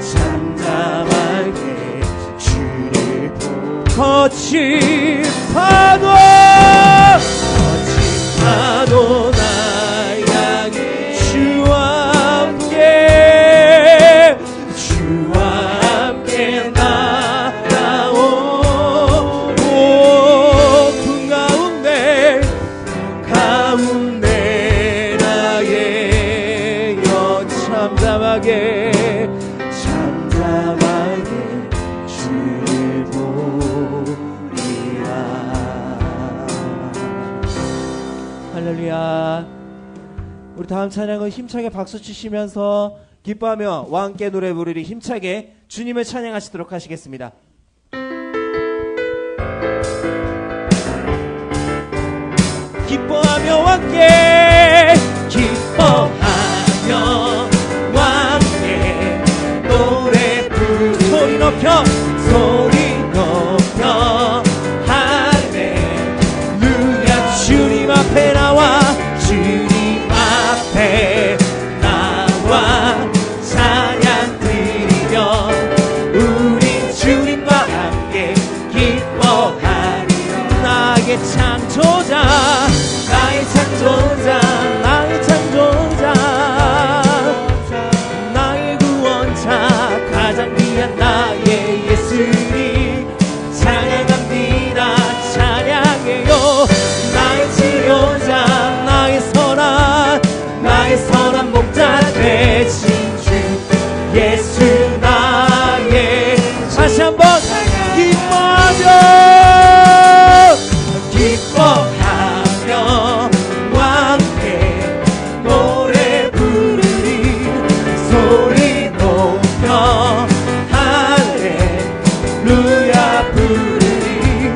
잠잠하게 주를 보고 거친 파도 나 향해 주와 함께 날아오고 그 가운데 나의 영 잠잠하게 주를 보리라. 할렐루야. 우리 다음 찬양은 힘차게 박수 치시면서 기뻐하며 왕 함께 노래 부르리 힘차게 주님을 찬양하시도록 하시겠습니다. 기뻐하며 왕께 노래 부르리 소리 높여 할렐루야. 주님 앞에 나와 찬양 드리며 우리 주님과 함께 기뻐하리라. 나의 창조자 나의 구원자 가장 귀한 나의 예수님 찬양합니다. 찬양해요. 나의 치료자 나의 선한 목자 되신 주 예수 나의 다시 한번 기뻐하며 왕께 노래 부르리 소리 높여 할렐루야 부르리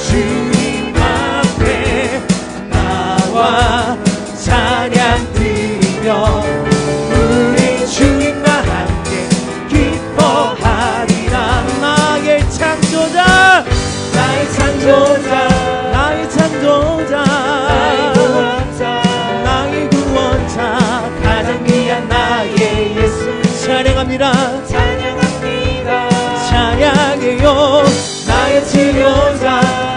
주님 앞에 나와 찬양 드리며 우리 주님과 함께 기뻐하리라. 나의 창조자 나의 구원자 가장 귀한 나의 예수 찬양합니다. 찬양해요. 나의 치료자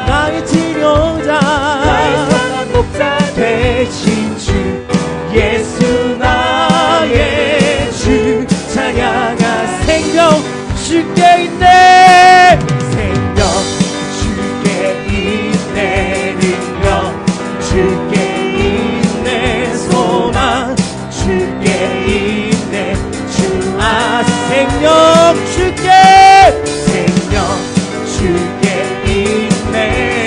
나의 선한 목자 되신 주 예수 나의 주 찬양하 생명 주께 있네 주께 있네 소망 주께 있네 주아 생명 주께 있네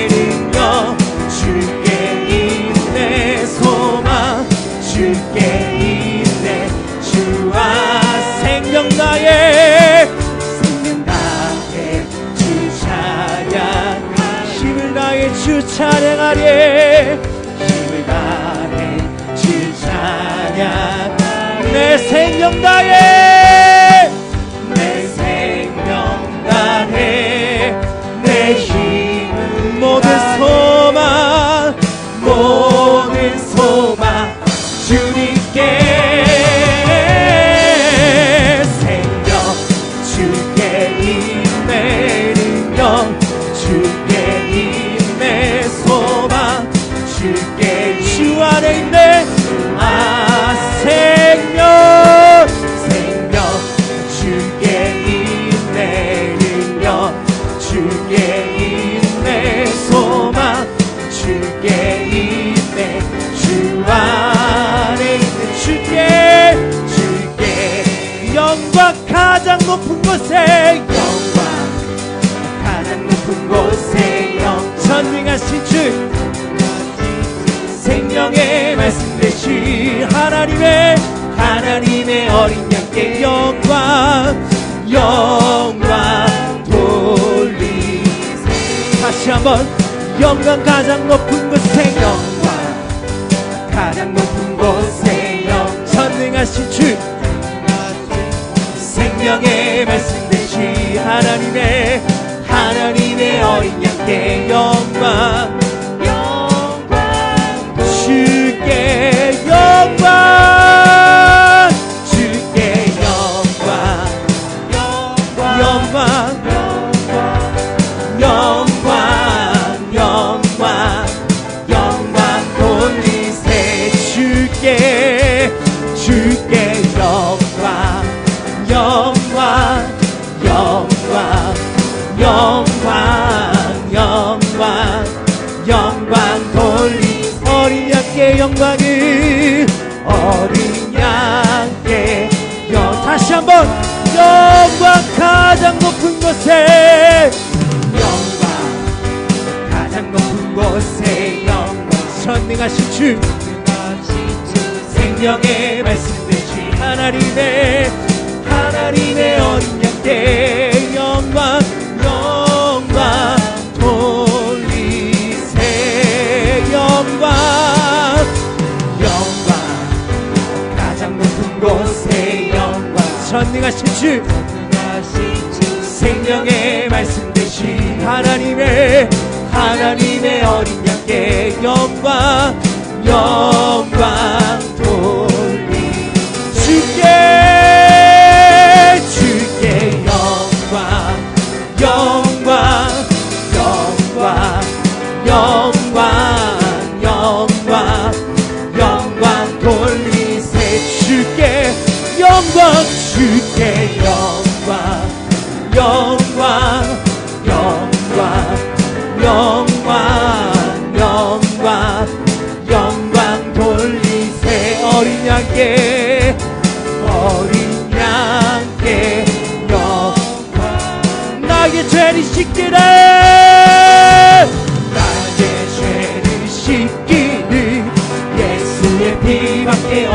능력 주께 있네 소망 주께 있네 주아 생명 나의 주 찬양 힘을 다해 주 찬양하리 내 생명 다해 내 힘 모든 소망 주님께 생명 주께 있네 능력 주께 있네 소망 주께 주 안에 있네 생명 주께 있네 능력 주께 있네 소망 주께 있네 주 안에 있는 주께 영광 가장 높은 곳에 전능하신 주 생명의 말씀 되신 하나님의 어린 양께 영광 돌리세. 다시 한번 영광 가장 높은 곳에 전능하신 주 생명의 말씀 되신 하나님의 어린 양께 영광 주께 영광 영광 영광 돌리세 주께 주께 영광 영광 영광 영광 영광 영광 돌리 어린 양께 영광을 어린 양께 다시 한번 영광 가장 높은 곳에 영광 가장 높은 곳에 영광 전능하신 주 생명의 말씀 되신 하나님의 어린 양께 영광 영광 돌리세 영광 영광 가장 높은 곳에 영광 전능하신 주 생명의 말씀 되신 하나님의 어린 양께 영광 영광 돌리 주께 영광 영광 영광 영광 영광 영광 돌리세 주께 영광 주께 영광 영광 영광 영광 영광 영광 돌리세 어린 양께 영광 나의 죄를 씻기를 예수의 피밖에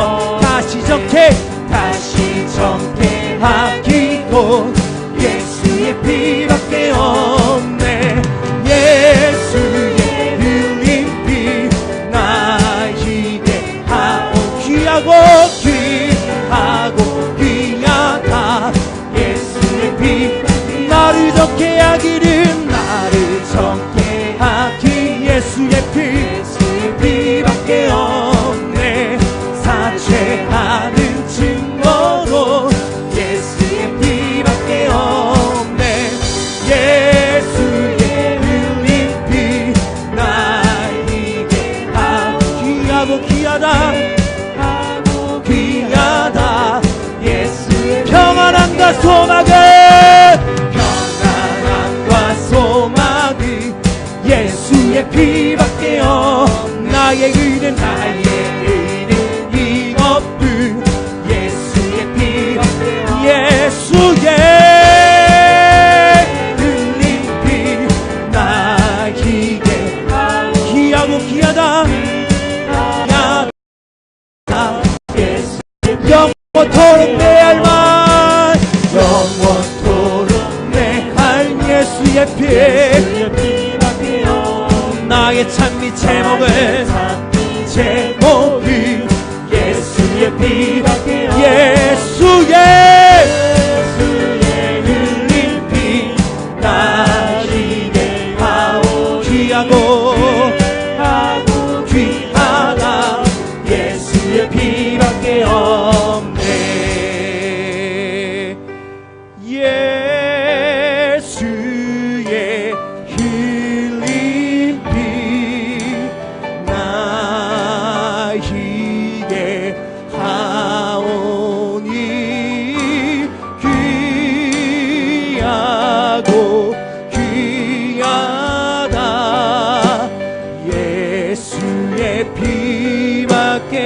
다시 정케 하기도 예수의 피밖에 없네 예수의 흘린 피 나에게 하고 귀하다 예수의 피 나를 정케 하기 예수의 피밖에 없네 사죄하는 증거로 예수의 피밖에 없네 예수의 흘린 피 나에게 하고 귀하다 예수의 평안함과 소망을 예수의 피밖에 나의 의는 이없음 예수의 피밖에 예수의 흘린 피 나에게 귀하다 영원토록 내 할만 영원토록 내 할 예수의 피 나의 찬미 제목을 예수의 피밖에 예수의 흘린 피 나에게 귀하다 예수의 피밖에 없네 예수의 흘린 피 나에게 하오니 귀하고 귀하다 예수의 피밖에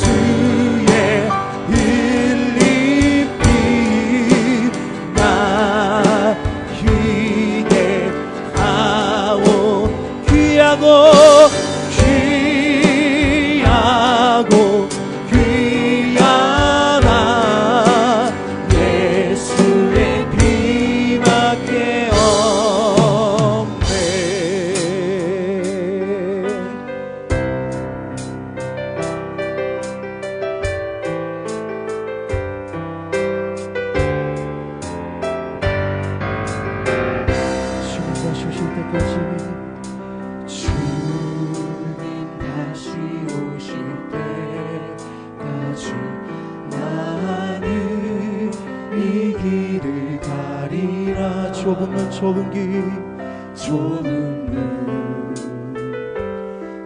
예수의 흘린 피 나에게 하오 귀하고 귀하다 예수의 피밖에 없네 주님 다시 오실 때까지 나는 이 길을 가 가리라. 좁은 눈 좁은 귀 좁은 눈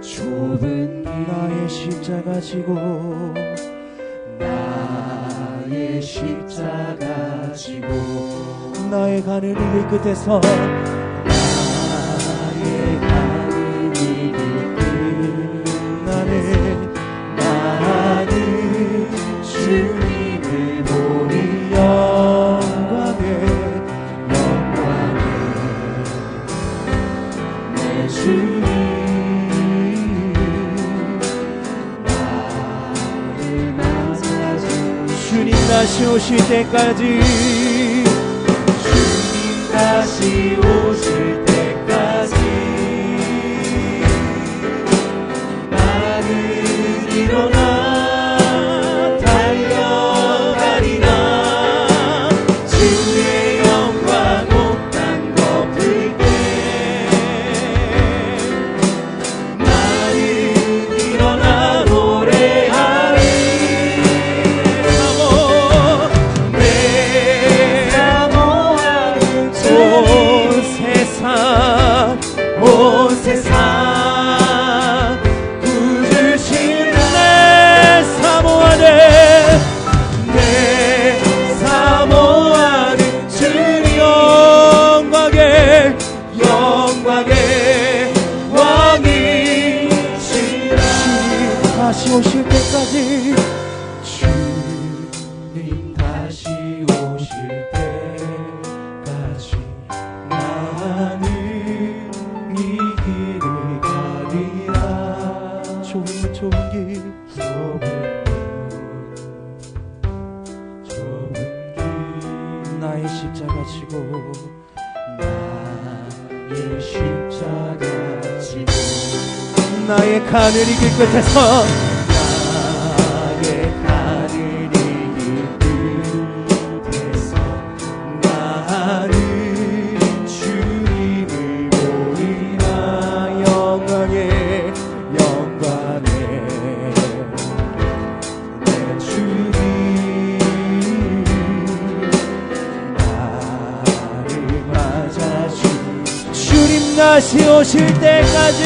좁은 귀 나의 십자가 지고 나의 십자가 지고 나의 가는 이 길 끝에서 나의 가는 이 길 끝 나는 주님을 보니 영광에 내 주님 나를 맞아주 주님 다시 오실 때까지 주님 다시 오실 때까지 나는 일어나 온 세상 구주신 내 사모하네 내 사모하는 주님 영광의 왕이시라. 주님 다시 오실 때까지 주님 다시 오실 때까지 나는 이 길을 가리라. 좁은 길 좁은 길 나의 십자가 지고 나의 십자가 지고 나의 가는 이 길 끝에서 나의 가는 이 길 끝에서 나는 주님을 보리라. 영광에 내 주님 나를 맞아주 주님 다시 오실 때까지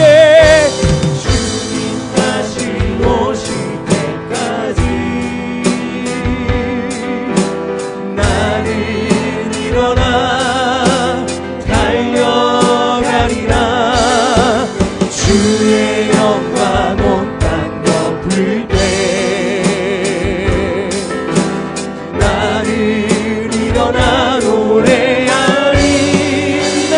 주님 다시 오실 때까지 나는 일어나 달려가리라. 주의 영광 온 땅 덮을 때 나는 일어나 노래하리. 내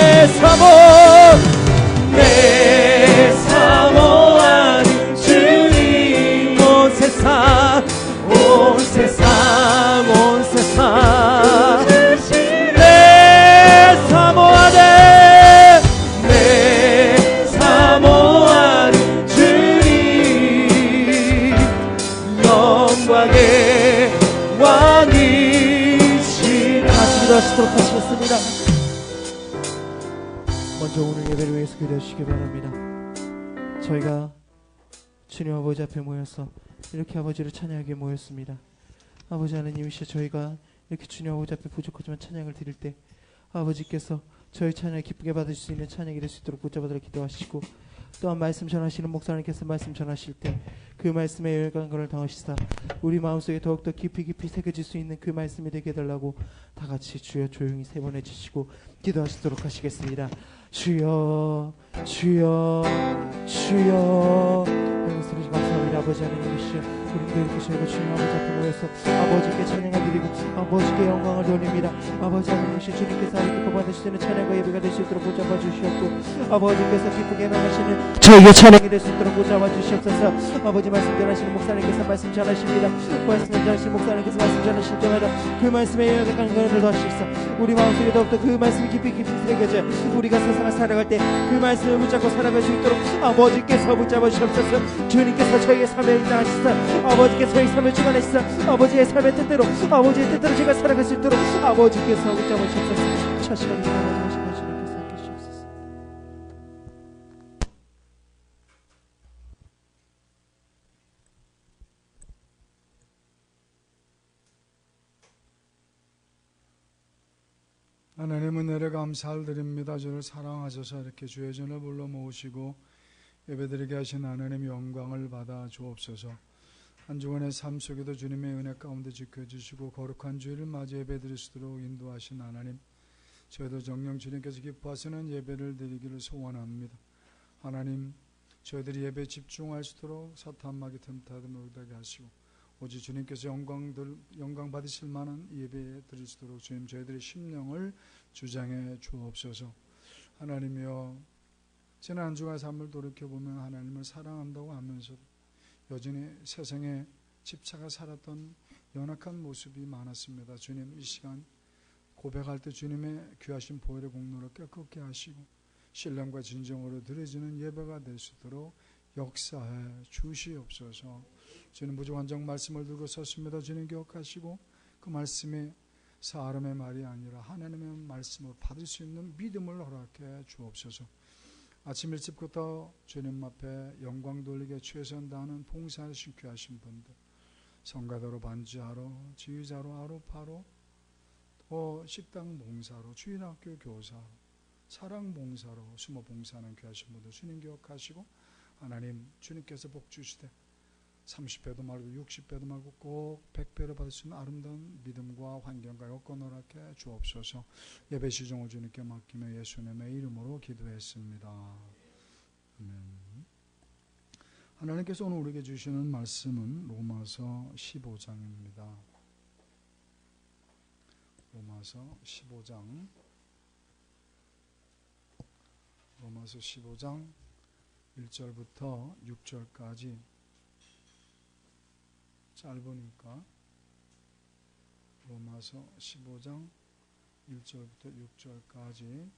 사모하는 주님 온 세상 내 사모하는 주님 영광의 왕이시라. 다시 일어서도록 하시겠습니다. 먼저 오늘 예배를 위해서 기도해 주시기 바랍니다. 저희가 주님 아버지 앞에 모여서 이렇게 아버지를 찬양하게 모였습니다. 아버지 하나님이시여, 저희가 이렇게 주님 아버지 앞에 부족하지만 찬양을 드릴 때 아버지께서 저희 찬양을 기쁘게 받을 수 있는 찬양이 될 수 있도록 붙잡아달라 기도하시고, 또한 말씀 전하시는 목사님께서 말씀 전하실 때 그 말씀에 열광을 당하시사 우리 마음속에 더욱더 깊이 새겨질 수 있는 그 말씀이 되게 해달라고 다 같이 주여 조용히 세 번 해주시고 기도하시도록 하시겠습니다. 주여 주여 주여. 소리 감사합니다. 아버지 하나님이시여, 우리도 이렇게 저희가 주님 아버지 앞에 모여서 아버지께 찬양을 드리고 아버지께 영광을 돌립니다. 아버지 하나님이시여, 주님께서 기뻐 받으시는 찬양과 예배가 될 수 있도록 붙잡아 주시옵고, 아버지께서 기쁘게 나가시는 저희의 찬양이 될 수 있도록 붙잡아 주시옵소서. 아버지 말씀 전하시는 목사님께서 말씀 전하십니다. 말씀 전하시는 목사님께서 말씀 전하실 때마다 그 말씀에 영향을 건강을 더하시사 우리 마음속에 더욱더 그 말씀이 깊이 새겨져 우리가 세상을 살아갈 때 그 말씀을 붙잡고 살아갈 수 있도록 아버지께서 붙잡아 주시옵소서. 주님께서 저희의 삶에 인도하시사 아버지께서 저희 삶을 주관하시사 아버지의 삶의 뜻대로 아버지의 뜻대로 제가 살아갈 수 있도록 아버지께서 붙잡아 주시옵소서. 첫 시간에 아버지 주님께서 함께 주시옵소서. 하나님 은혜를 감사드립니다. 저를 사랑하셔서 이렇게 주의 전을 불러 모으시고 예배드리게 하신 하나님 영광을 받아 주옵소서. 한 주간의 삶 속에도 주님의 은혜 가운데 지켜주시고 거룩한 주일을 맞이 예배드릴 수 있도록 인도하신 하나님, 저희도 정령 주님께서 기뻐하시는 예배를 드리기를 소원합니다. 하나님, 저희들이 예배에 집중할 수 있도록 사탄 마귀 틈타도 못하게 하시고 오직 주님께서 영광 받으실 만한 예배 드릴 수 있도록 주님 저희들의 심령을 주장해 주옵소서. 하나님이여, 지난 한 주간 삶을 돌이켜보면 하나님을 사랑한다고 하면서도 여전히 세상에 집착해 살았던 연약한 모습이 많았습니다. 주님, 이 시간 고백할 때 주님의 귀하신 보혈의 공로를 깨끗게 하시고 신령과 진정으로 드려지는 예배가 될 수 있도록 역사해 주시옵소서. 주님, 무주관정 말씀을 들고 섰습니다. 주님 기억하시고 그 말씀이 사람의 말이 아니라 하나님의 말씀을 받을 수 있는 믿음을 허락해 주옵소서. 아침 일찍부터 주님 앞에 영광 돌리게 최선 다하는 봉사하신 귀하신 분들, 성가대로 반주하러, 지휘자로, 아로파로, 또 식당 봉사로, 주일학교 교사로, 사랑 봉사로 숨어 봉사하는 귀하신 분들 주님 기억하시고 하나님, 주님께서 복 주시되 30배도 말고 60배도 말고 꼭 100배로 받을 수 있는 아름다운 믿음과 환경과 여건 허락해 주옵소서. 예배 시종을 주님께 맡기며 예수님의 이름으로 기도했습니다. 아멘. 하나님께서 오늘 우리에게 주시는 말씀은 로마서 15장입니다. 로마서 15장 1절부터 6절까지 짧으니까 로마서 15장 1절부터 6절까지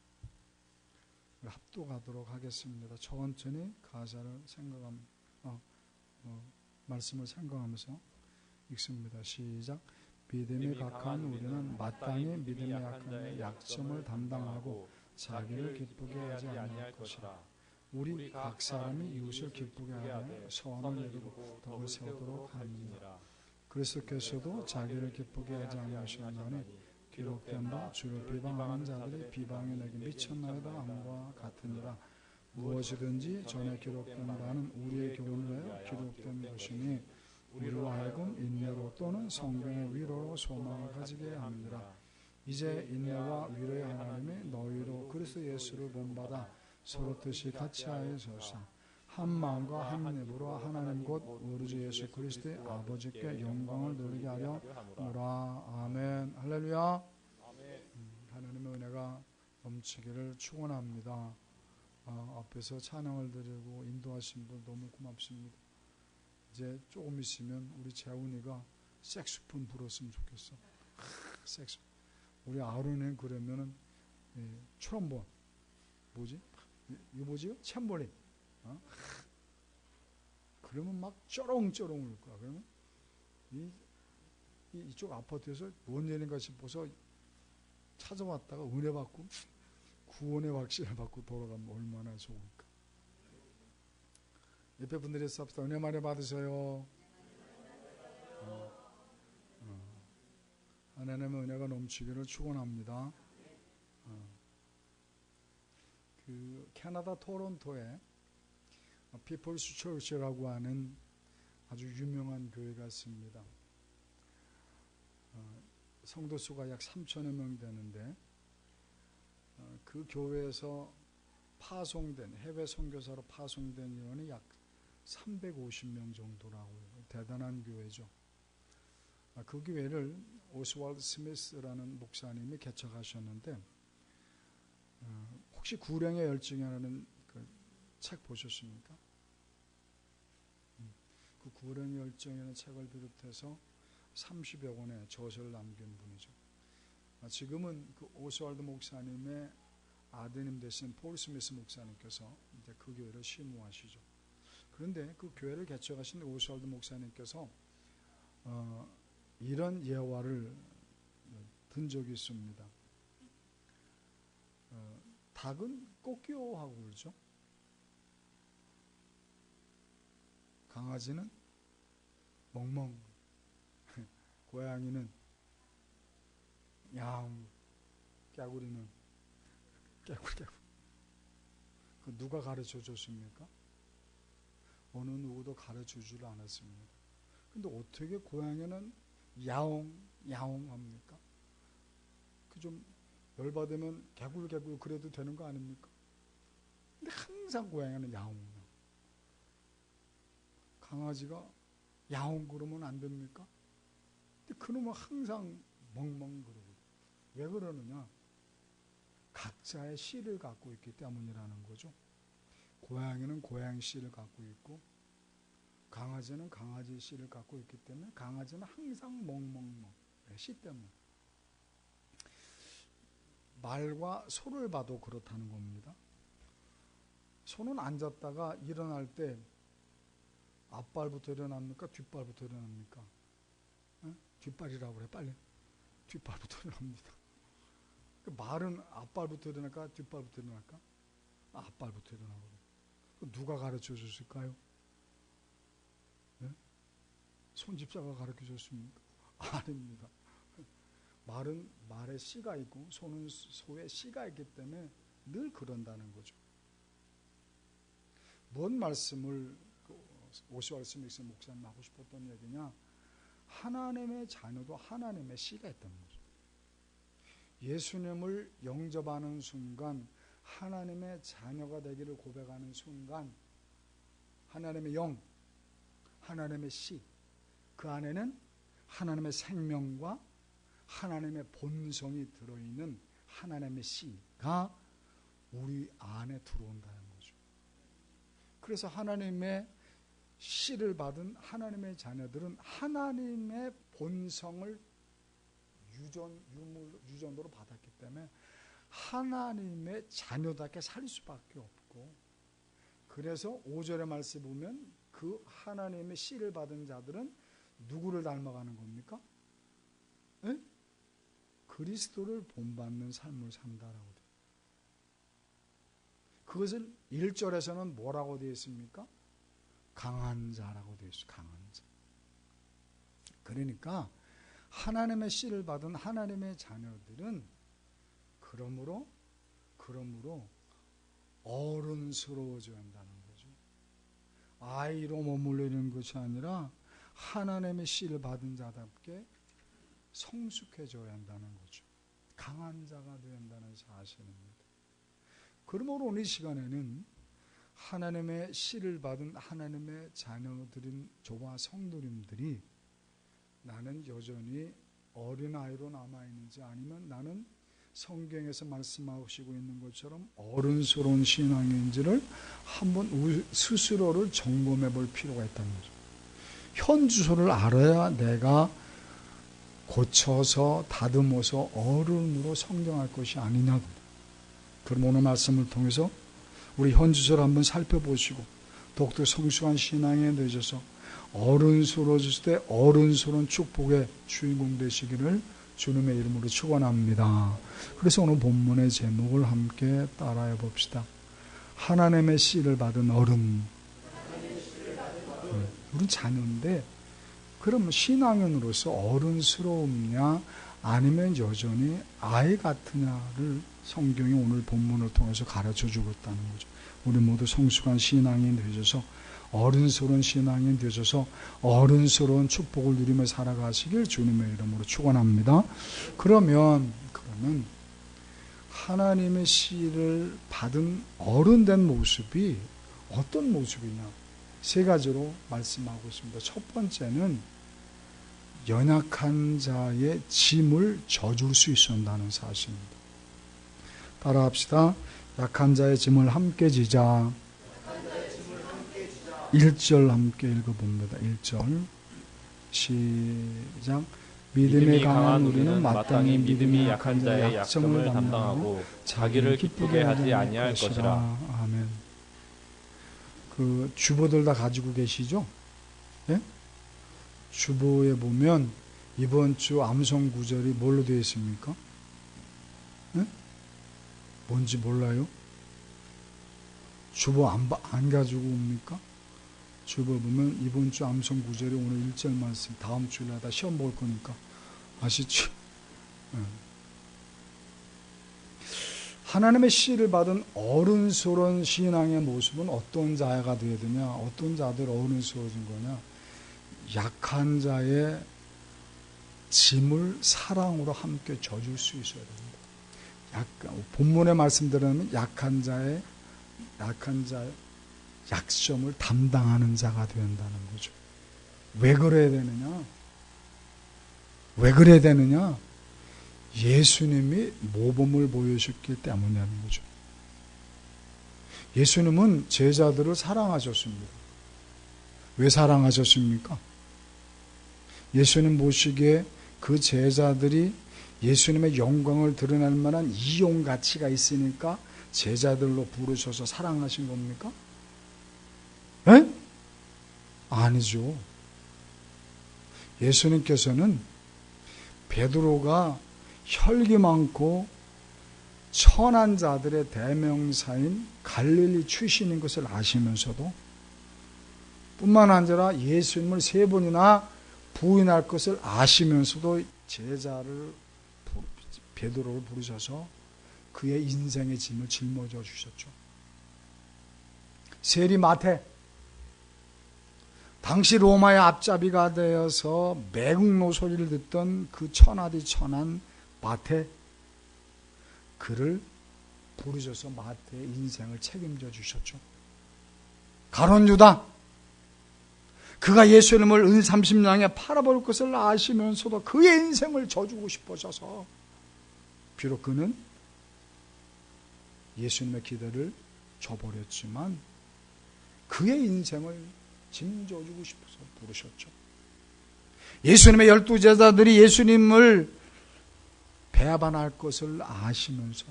합독하도록 하겠습니다. 천천히 가사를 말씀을 생각하면서 읽습니다. 시작. 믿음이 각한 우리는 마땅히 믿음의 약함의 약점을 담당하고 자기를 기쁘게 하지 아니할 것이라. 우리 각 사람이 이웃을 기쁘게 하며 선을 이루고 덕을 세우도록 하느니라. 그리스도께서도 자기를 기쁘게 하지 아니하셨나니 기록된 바 주를 비방하는 자들이 비방에 내게 미쳤나이다 함과 같으니라. 무엇이든지 전에 기록된 바는 우리의 교훈을 하여 기록된 것이니 우리로 하여금 인내로 또는 성경의 위로로 소망을 가지게 합니다. 이제 인내와 위로의 하나님이 너희로 그리스도 예수를 본받아 서로 뜻이 같이 하여서서 한 마음과 한 입으로 하나님 곧 우리 주 예수 그리스도의 아버지께 영광을 돌리게 하려 하노라. 아멘. 할렐루야. 하나님의 은혜가 넘치기를 축원합니다. 앞에서 찬양을 드리고 인도하신 분 너무 고맙습니다. 이제 조금 있으면 우리 재훈이가 색소폰 불었으면 좋겠어. 색소. 우리 아론은 그러면은 트럼본 뭐지? 이거 뭐지? 챔버린. 그러면 막 쩌렁쩌렁 울 거야. 그러면 이쪽 아파트에서 뭔 일인가 싶어서 찾아왔다가 은혜 받고 구원의 확신을 받고 돌아가면 얼마나 좋을까. 옆에 분들이 쌉시다. 은혜 많이 받으세요. 하나님의 은혜가 넘치기를 축원합니다. 그 캐나다 토론토에 피플스 처치라고 하는 아주 유명한 교회가 있습니다. 성도 수가 약 3천여 명 되는데 그 교회에서 파송된 해외 선교사로 파송된 인원이 약 350명 정도라고요. 대단한 교회죠. 그 교회를 오스왈드 스미스라는 목사님이 개척하셨는데 혹시 구령의 열정이라는 그 책 보셨습니까? 그 구령의 열정이라는 책을 비롯해서 30여 권의 저서를 남긴 분이죠. 지금은 그 오스왈드 목사님의 아드님 되신 폴 스미스 목사님께서 이제 그 교회를 심호하시죠. 그런데 그 교회를 개척하신 오스왈드 목사님께서 이런 예화를 든 적이 있습니다. 닭은 꼬끼오하고 그러죠. 강아지는 멍멍, 고양이는 야옹, 깨구리는 깨구리. 그 누가 가르쳐 줬습니까? 어느 누구도 가르쳐 주질 않았습니다. 근데 어떻게 고양이는 야옹 합니까? 그 좀 열받으면 개굴 그래도 되는 거 아닙니까? 근데 항상 고양이는 야옹. 강아지가 야옹 그러면 안 됩니까? 근데 그놈은 항상 멍멍 그러고. 왜 그러느냐? 각자의 씨를 갖고 있기 때문이라는 거죠. 고양이는 고양이 씨를 갖고 있고 강아지는 강아지 씨를 갖고 있기 때문에 강아지는 항상 멍멍 씨 때문에. 말과 소를 봐도 그렇다는 겁니다. 소는 앉았다가 일어날 때 앞발부터 일어납니까? 뒷발부터 일어납니까? 뒷발이라고 그래 빨리. 뒷발부터 일어납니다. 그 말은 앞발부터 일어날까? 뒷발부터 일어날까? 앞발부터 일어나고. 누가 가르쳐 줬을까요? 네? 손집사가 가르쳐 줬습니까? 아닙니다. 말은 말에 씨가 있고 소는 소에 씨가 있기 때문에 늘 그런다는 거죠. 뭔 말씀을 오시왈스 믹스 목사님 하고 싶었던 얘기냐? 하나님의 자녀도 하나님의 씨가 있다는 거죠. 예수님을 영접하는 순간 하나님의 자녀가 되기를 고백하는 순간 하나님의 영, 하나님의 씨, 그 안에는 하나님의 생명과 하나님의 본성이 들어있는 하나님의 씨가 우리 안에 들어온다는 거죠. 그래서 하나님의 씨를 받은 하나님의 자녀들은 하나님의 본성을 유전으로 받았기 때문에 하나님의 자녀답게 살 수밖에 없고, 그래서 5절의 말씀 보면 그 하나님의 씨를 받은 자들은 누구를 닮아가는 겁니까? 에? 그리스도를 본받는 삶을 산다라고 돼요. 그것을 1절에서는 뭐라고 되어 있습니까? 강한 자라고 되어 있어요. 강한 자. 그러니까 하나님의 씨를 받은 하나님의 자녀들은 그러므로 어른스러워져야 한다는 거죠. 아이로 머물러 있는 것이 아니라 하나님의 씨를 받은 자답게 성숙해져야 한다는 거죠. 강한 자가 되어야 한다는 사실입니다. 그러므로 오늘 이 시간에는 하나님의 씨를 받은 하나님의 자녀들인 저와 성도님들이 나는 여전히 어린아이로 남아있는지, 아니면 나는 성경에서 말씀하시고 있는 것처럼 어른스러운 신앙인지를 한번 스스로를 점검해 볼 필요가 있다는 거죠. 현 주소를 알아야 내가 고쳐서 다듬어서 어른으로 성장할 것이 아니냐. 그럼 오늘 말씀을 통해서 우리 현 주소를 한번 살펴보시고 더욱더 성숙한 신앙에 늦어서 어른스러워질 때 어른스러운 축복의 주인공 되시기를 주님의 이름으로 축원합니다. 그래서 오늘 본문의 제목을 함께 따라해 봅시다. 하나님의 씨를 받은 어른. 우린 자녀인데 그럼 신앙인으로서 어른스러움냐 아니면 여전히 아이 같으냐를 성경이 오늘 본문을 통해서 가르쳐주고 있다는 거죠. 우리 모두 성숙한 신앙인 되셔서 어른스러운 신앙인 되셔서 어른스러운 축복을 누리며 살아가시길 주님의 이름으로 축원합니다. 그러면 하나님의 씨를 받은 어른된 모습이 어떤 모습이냐? 세 가지로 말씀하고 있습니다. 첫 번째는 연약한 자의 짐을 져줄 수 있었다는 사실입니다. 따라합시다. 약한 자의 짐을 함께 지자. 1절 함께 읽어봅니다. 1절 시작. 믿음이 강한 우리는 마땅히 믿음이 약한 자의 약점을 담당하고 자기를 기쁘게 하지 아니할 것이라. 아멘. 그 주보들 다 가지고 계시죠? 예? 주보에 보면 이번 주 암송 구절이 뭘로 되어 있습니까? 예? 뭔지 몰라요? 주보 안 가지고 옵니까? 주보 보면 이번 주 암송 구절이 오늘 1절 말씀, 다음 주에 다 시험 볼 거니까 아시죠? 예. 하나님의 씨를 받은 어른스러운 신앙의 모습은 어떤 자가 되어야 되냐? 어떤 자들 어른스러워진 거냐? 약한 자의 짐을 사랑으로 함께 져줄 수 있어야 됩니다. 본문의 말씀대로는 약한 자의 약점을 담당하는 자가 된다는 거죠. 왜 그래야 되느냐? 왜 그래야 되느냐? 예수님이 모범을 보여주셨기 때문이라는 거죠. 예수님은 제자들을 사랑하셨습니다. 왜 사랑하셨습니까? 예수님 보시기에 그 제자들이 예수님의 영광을 드러낼 만한 이용 가치가 있으니까 제자들로 부르셔서 사랑하신 겁니까? 에? 아니죠. 예수님께서는 베드로가 혈기 많고 천한 자들의 대명사인 갈릴리 출신인 것을 아시면서도 뿐만 아니라 예수님을 3번이나 부인할 것을 아시면서도 제자를 베드로를 부르셔서 그의 인생의 짐을 짊어져 주셨죠. 세리 마태, 당시 로마의 앞잡이가 되어서 매국노 소리를 듣던 그 천하디 천한 마태, 그를 부르셔서 마태의 인생을 책임져 주셨죠. 가룟 유다, 그가 예수님을 은 30냥에 팔아볼 것을 아시면서도 그의 인생을 져주고 싶으셔서 비록 그는 예수님의 기대를 저버렸지만 그의 인생을 짐져주고 싶어서 부르셨죠. 예수님의 12제자들이 예수님을 배반할 것을 아시면서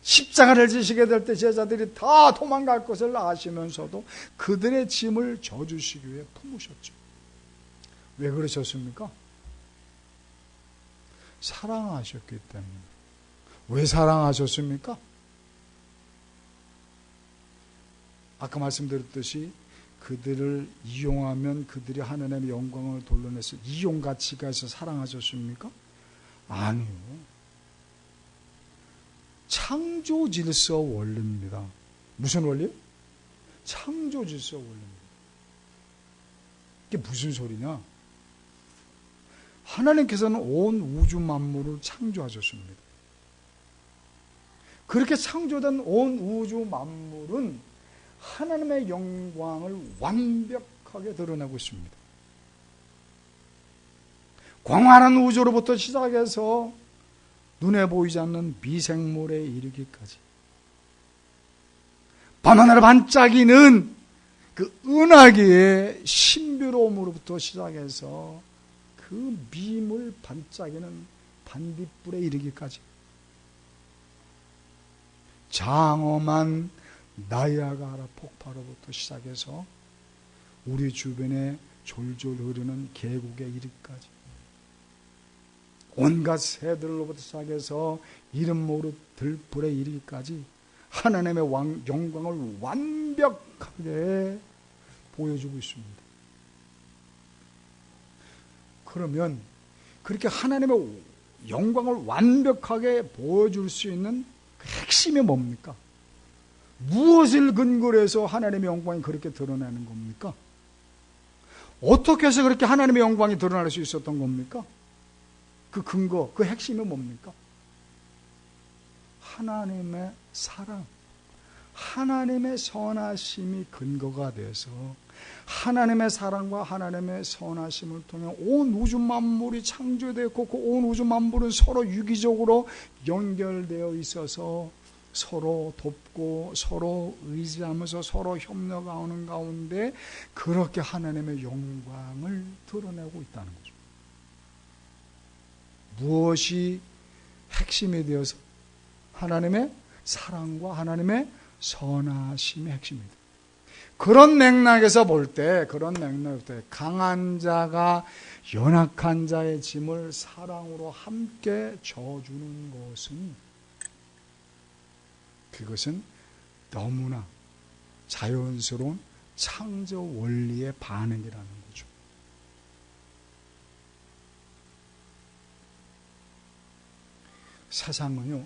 십자가를 지시게 될 때 제자들이 다 도망갈 것을 아시면서도 그들의 짐을 져주시기 위해 품으셨죠. 왜 그러셨습니까? 사랑하셨기 때문에. 왜 사랑하셨습니까? 아까 말씀드렸듯이 그들을 이용하면 그들이 하나님의 영광을 돌려내서 이용 가치가 있어 사랑하셨습니까? 아니요. 창조 질서 원리입니다. 무슨 원리? 창조 질서 원리입니다. 이게 무슨 소리냐? 하나님께서는 온 우주 만물을 창조하셨습니다. 그렇게 창조된 온 우주 만물은 하나님의 영광을 완벽하게 드러내고 있습니다. 광활한 우주로부터 시작해서 눈에 보이지 않는 미생물에 이르기까지 밤하늘을 반짝이는 그 은하계의 신비로움으로부터 시작해서 그 미물 반짝이는 반딧불에 이르기까지 장엄한 나이아가라 폭포로부터 시작해서 우리 주변에 졸졸 흐르는 계곡에 이르기까지 온갖 새들로부터 시작해서 이름 모를 들불에 이르기까지 하나님의 영광을 완벽하게 보여주고 있습니다. 그러면 그렇게 하나님의 영광을 완벽하게 보여줄 수 있는 그 핵심이 뭡니까? 무엇을 근거로 해서 하나님의 영광이 그렇게 드러나는 겁니까? 어떻게 해서 그렇게 하나님의 영광이 드러날 수 있었던 겁니까? 그 근거, 그 핵심이 뭡니까? 하나님의 사랑, 하나님의 선하심이 근거가 돼서 하나님의 사랑과 하나님의 선하심을 통해 온 우주 만물이 창조되었고 그 온 우주 만물은 서로 유기적으로 연결되어 있어서 서로 돕고 서로 의지하면서 서로 협력하는 가운데 그렇게 하나님의 영광을 드러내고 있다는 거죠. 무엇이 핵심이 되어서 하나님의 사랑과 하나님의 선하심이 핵심입니다. 그런 맥락에서 볼 때 강한 자가 연약한 자의 짐을 사랑으로 함께 져주는 그것은 너무나 자연스러운 창조 원리의 반응이라는 거죠. 세상은요,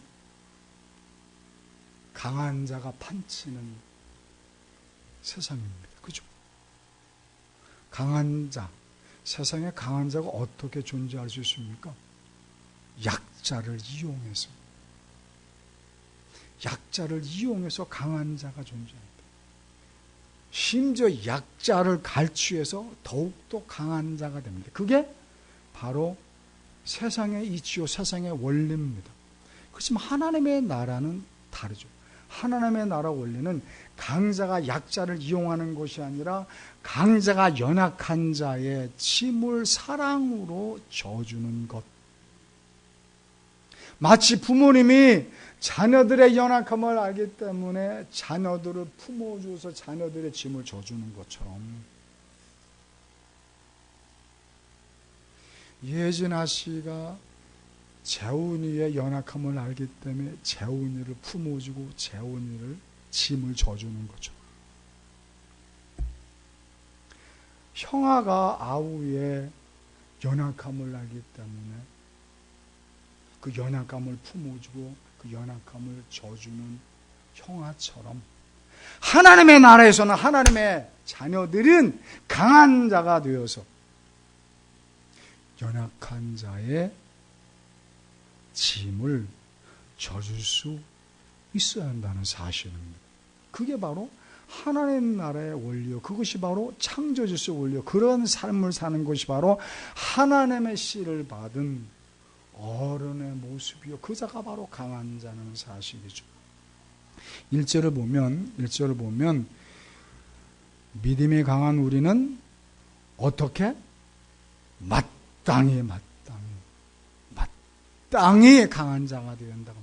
강한 자가 판치는 세상입니다. 그죠? 강한 자, 세상에 강한 자가 어떻게 존재할 수 있습니까? 약자를 이용해서. 약자를 이용해서 강한 자가 존재합니다. 심지어 약자를 갈취해서 더욱더 강한 자가 됩니다. 그게 바로 세상의 이치요, 세상의 원리입니다. 그렇지만 하나님의 나라는 다르죠. 하나님의 나라 원리는 강자가 약자를 이용하는 것이 아니라 강자가 연약한 자의 짐을 사랑으로 져주는 것. 마치 부모님이 자녀들의 연약함을 알기 때문에 자녀들을 품어줘서 자녀들의 짐을 져주는 것처럼, 예진아 씨가 재훈이의 연약함을 알기 때문에 재훈이를 품어주고 재훈이를 짐을 져주는 거죠. 형아가 아우의 연약함을 알기 때문에 그 연약함을 품어주고 그 연약함을 져주는 형아처럼, 하나님의 나라에서는 하나님의 자녀들은 강한 자가 되어서 연약한 자의 짐을 져줄 수 있어야 한다는 사실입니다. 그게 바로 하나님 나라의 원리요, 그것이 바로 창조주의 원리요, 그런 삶을 사는 것이 바로 하나님의 씨를 받은 어른의 모습이요, 그 자가 바로 강한 자라는 사실이죠. 1절을 보면 믿음이 강한 우리는 어떻게? 마땅히 강한 자가 되어야 한다.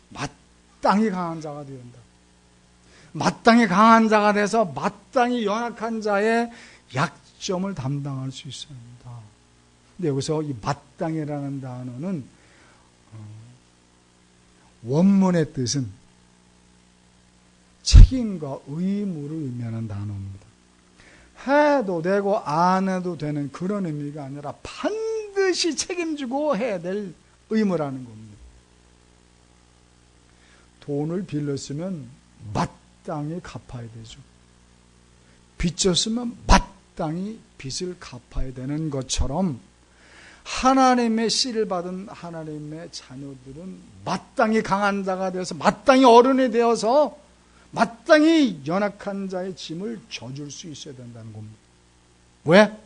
마땅히 강한 자가 되어야 한다. 마땅히 강한 자가 돼서 마땅히 연약한 자의 약점을 담당할 수 있어야 합니다. 근데 여기서 이 마땅이라는 단어는 원문의 뜻은 책임과 의무를 의미하는 단어입니다. 해도 되고 안 해도 되는 그런 의미가 아니라 반드시 책임지고 해야 될 의무라는 겁니다. 돈을 빌렸으면 마땅히 갚아야 되죠. 빚졌으면 마땅히 빚을 갚아야 되는 것처럼 하나님의 씨를 받은 하나님의 자녀들은 마땅히 강한 자가 되어서 마땅히 어른이 되어서 마땅히 연약한 자의 짐을 져줄 수 있어야 된다는 겁니다. 왜?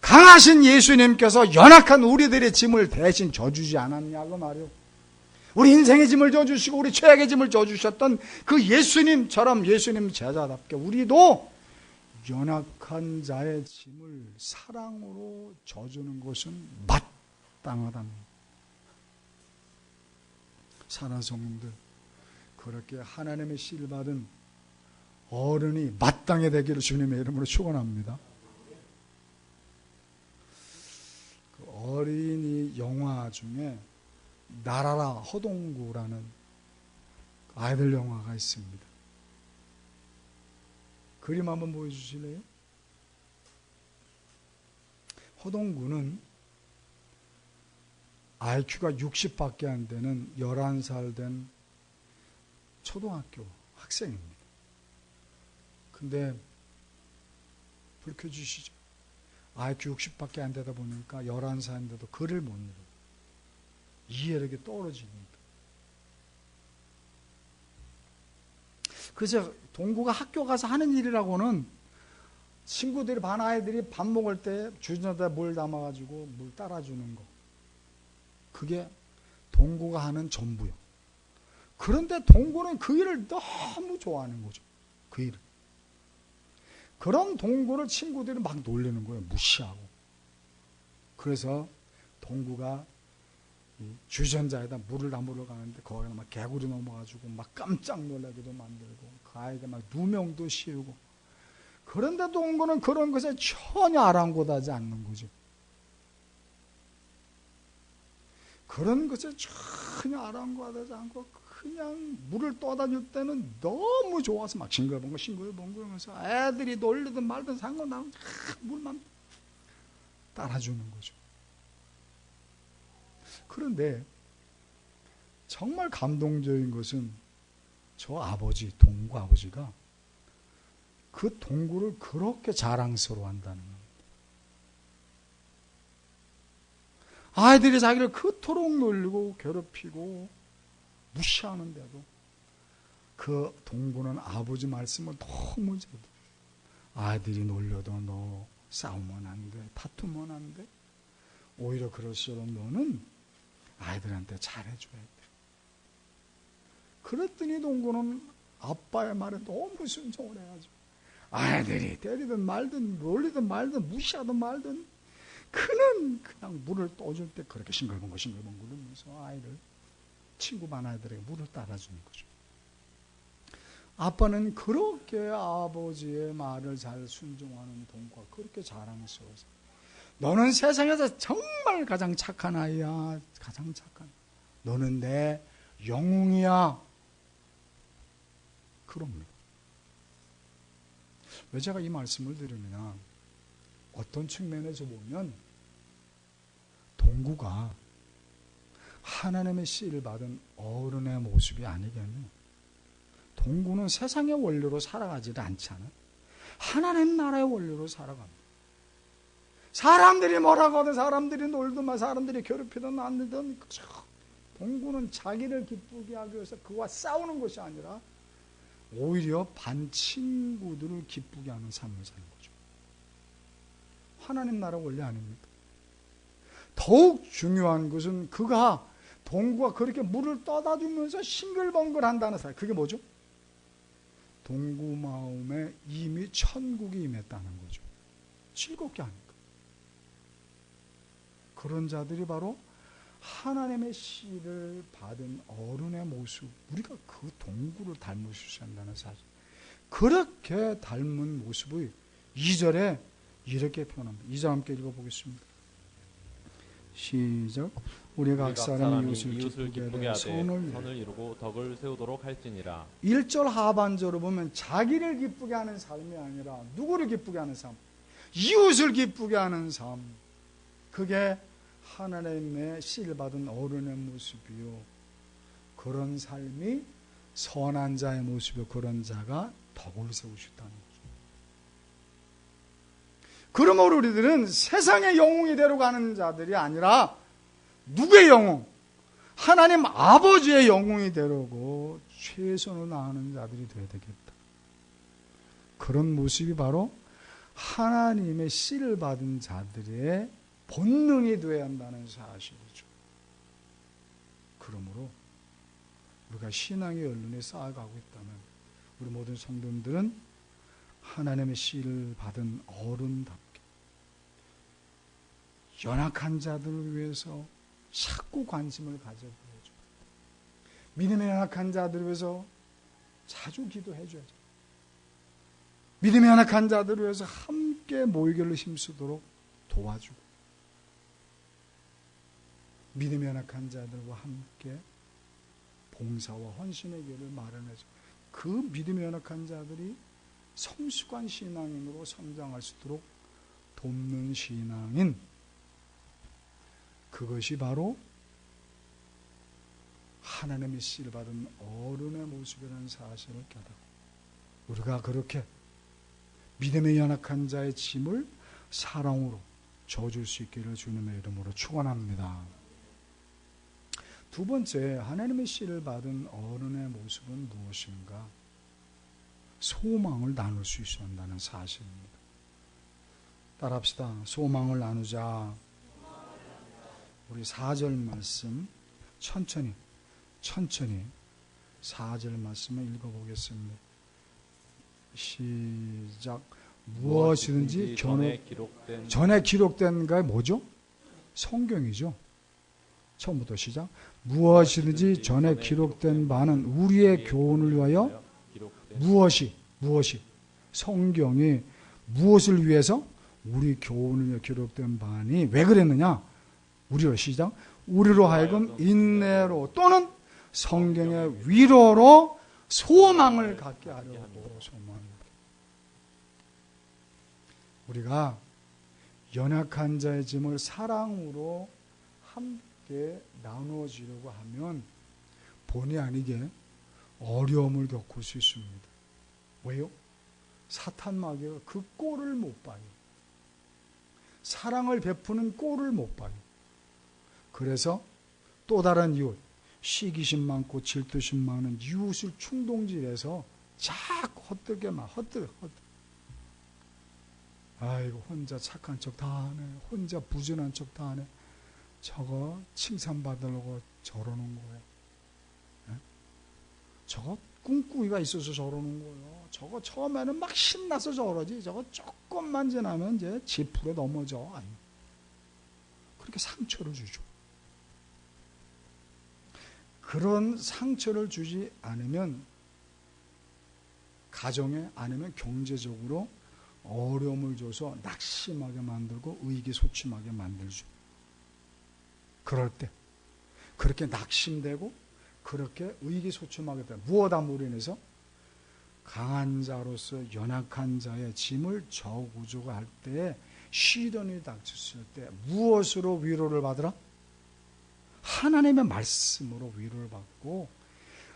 강하신 예수님께서 연약한 우리들의 짐을 대신 져주지 않았냐고 말이요. 우리 인생의 짐을 져주시고 우리 죄악의 짐을 져주셨던 그 예수님처럼 예수님 제자답게 우리도 연약한 자의 짐을 사랑으로 져주는 것은 마땅하답니다. 사랑하는 성도들, 그렇게 하나님의 씨를 받은 어른이 마땅히 되기를 주님의 이름으로 축원합니다. 그 어린이 영화 중에 나라라 허동구라는 아이들 영화가 있습니다. 그림 한번 보여주실래요? 허동구는 IQ가 60밖에 안 되는 11살 된 초등학교 학생입니다. 근데 불 켜주시죠. IQ 60밖에 안 되다 보니까 11살인데도 글을 못 읽어요. 이해력이 떨어지니까. 그래서 동구가 학교 가서 하는 일이라고는 친구들이 반 아이들이 밥 먹을 때 주전자에 물 담아가지고 물 따라주는 거. 그게 동구가 하는 전부요. 그런데 동구는 그 일을 너무 좋아하는 거죠. 그 일을. 그런 동구를 친구들이 막 놀리는 거예요. 무시하고. 그래서 동구가 주전자에다 물을 담으러 가는데 거기에 막 개구리 넘어가지고 막 깜짝 놀라기도 만들고 그 아이가 막 누명도 씌우고, 그런데 동구는 그런 것에 전혀 아랑곳하지 않는 거죠. 그런 것에 전혀 아랑곳하지 않고 그냥 물을 떠다닐 때는 너무 좋아서 막 싱글벙글 하면서 애들이 놀리든 말든 상관없이 물만 따라주는 거죠. 그런데 정말 감동적인 것은 저 아버지, 동구 아버지가 그 동구를 그렇게 자랑스러워 한다는 겁니다. 아이들이 자기를 그토록 놀리고 괴롭히고 무시하는데도 그 동구는 아버지 말씀을 너무 잘 들어요. 아이들이 놀려도 너 싸우면 안 돼, 다투면 안 돼. 오히려 그럴수록 너는 아이들한테 잘해줘야 돼. 그랬더니 동구는 아빠의 말에 너무 순종을 해가지고 아이들이 때리든 말든 놀리든 말든 무시하든 말든 그는 그냥 물을 떠줄 때 그렇게 싱글벙글 그러면서 아이를 친구 반 아이들에게 물을 따라주는 거죠. 아빠는 그렇게 아버지의 말을 잘 순종하는 동구가 그렇게 자랑스러워서 너는 세상에서 정말 가장 착한 아이야. 가장 착한. 너는 내 영웅이야. 그럽니다. 왜 제가 이 말씀을 드리느냐. 어떤 측면에서 보면 동구가 하나님의 씨를 받은 어른의 모습이 아니겠네요. 동구는 세상의 원리로 살아가지 않잖아요. 하나님 나라의 원리로 살아갑니다. 사람들이 뭐라고 하든 사람들이 놀든 사람들이 괴롭히든 안 되든 동구는 자기를 기쁘게 하기 위해서 그와 싸우는 것이 아니라 오히려 반 친구들을 기쁘게 하는 삶을 사는 거죠. 하나님 나라 원리 아닙니다. 더욱 중요한 것은 그가 동구가 그렇게 물을 떠다 주면서 싱글벙글 한다는 사실. 그게 뭐죠? 동구 마음에 이미 천국이 임했다는 거죠. 즐겁게 하니까. 그런 자들이 바로 하나님의 씨를 받은 어른의 모습, 우리가 그 동구를 닮으셔야 한다는 사실. 그렇게 닮은 모습을 2절에 이렇게 표현합니다. 2절 함께 읽어보겠습니다. 시작. 우리 각 사람이 이웃을 기쁘게 하되 선을 이루고 덕을 세우도록 할지니라. 1절 하반절을 보면 자기를 기쁘게 하는 삶이 아니라 누구를 기쁘게 하는 삶? 이웃을 기쁘게 하는 삶. 그게 하나님의 씨를 받은 어른의 모습이요. 그런 삶이 선한 자의 모습이요. 그런 자가 덕을 세우셨다는 거죠. 그러므로 우리들은 세상의 영웅이 되러 가는 자들이 아니라 누구의 영웅? 하나님 아버지의 영웅이 되려고 최선을 다하는 자들이 되어야 되겠다. 그런 모습이 바로 하나님의 씨를 받은 자들의 본능이 되어야 한다는 사실이죠. 그러므로 우리가 신앙의 연륜에 쌓아가고 있다면 우리 모든 성도님들은 하나님의 씨를 받은 어른답게 연약한 자들을 위해서 자꾸 관심을 가져보여줘. 믿음의 연약한 자들을 위해서 자주 기도해줘야죠. 믿음의 연약한 자들을 위해서 함께 모이기를 힘쓰도록 도와주고 믿음의 연약한 자들과 함께 봉사와 헌신의 길을 마련해줘. 그 믿음의 연약한 자들이 성숙한 신앙인으로 성장할 수 있도록 돕는 신앙인, 그것이 바로 하나님의 씨를 받은 어른의 모습이라는 사실을 깨닫고 우리가 그렇게 믿음의 연약한 자의 짐을 사랑으로 져줄 수 있기를 주님의 이름으로 축원합니다. 두 번째, 하나님의 씨를 받은 어른의 모습은 무엇인가? 소망을 나눌 수 있어야 한다는 사실입니다. 따라합시다. 소망을 나누자. 우리 4절 말씀 천천히 4절 말씀을 읽어보겠습니다. 시작. 무엇이든지 전에 기록된 게 뭐죠? 성경이죠. 처음부터 시작. 무엇이든지 전에 기록된 바는 우리의 교훈을 위하여 무엇이 성경이 무엇을 위해서? 우리 교훈을 위해 기록된 바니 왜 그랬느냐? 우리로 시작. 우리로 하여금 인내로 또는 성경의 위로로 소망을 갖게 하려고. 소망. 우리가 연약한 자의 짐을 사랑으로 함께 나누어지려고 하면 본의 아니게 어려움을 겪을 수 있습니다. 왜요? 사탄 마귀가 그 꼴을 못 봐요. 사랑을 베푸는 꼴을 못 봐요. 그래서 또 다른 이웃, 시기심 많고 질투심 많은 이웃을 충동질해서 자꾸 헛되게. 아이고, 혼자 착한 척 다 하네. 혼자 부진한 척 다 하네. 저거 칭찬받으려고 저러는 거예요. 네? 저거 꿍꿍이가 있어서 저러는 거예요. 저거 처음에는 막 신나서 저러지. 저거 조금만 지나면 이제 지풀에 넘어져. 아니. 그렇게 상처를 주죠. 그런 상처를 주지 않으면 가정에 아니면 경제적으로 어려움을 줘서 낙심하게 만들고 의기소침하게 만들죠. 그럴 때 그렇게 낙심되고 그렇게 의기소침하게 돼 무엇함으로 인해서 강한 자로서 연약한 자의 짐을 저구조가 할 때에 시련이 닥쳤을 때 무엇으로 위로를 받으라? 하나님의 말씀으로 위로를 받고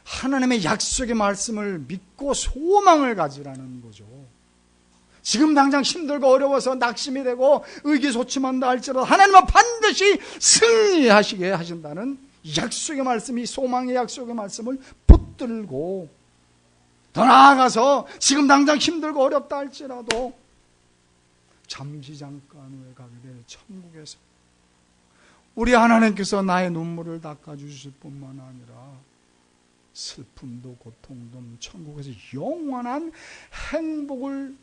하나님의 약속의 말씀을 믿고 소망을 가지라는 거죠. 지금 당장 힘들고 어려워서 낙심이 되고 의기소침한다 할지라도 하나님은 반드시 승리하시게 하신다는 약속의 말씀이 소망의 약속의 말씀을 붙들고 더 나아가서 지금 당장 힘들고 어렵다 할지라도 잠시 잠깐 후에 가게 될 천국에서 우리 하나님께서 나의 눈물을 닦아주실 뿐만 아니라 슬픔도 고통도 천국에서 영원한 행복을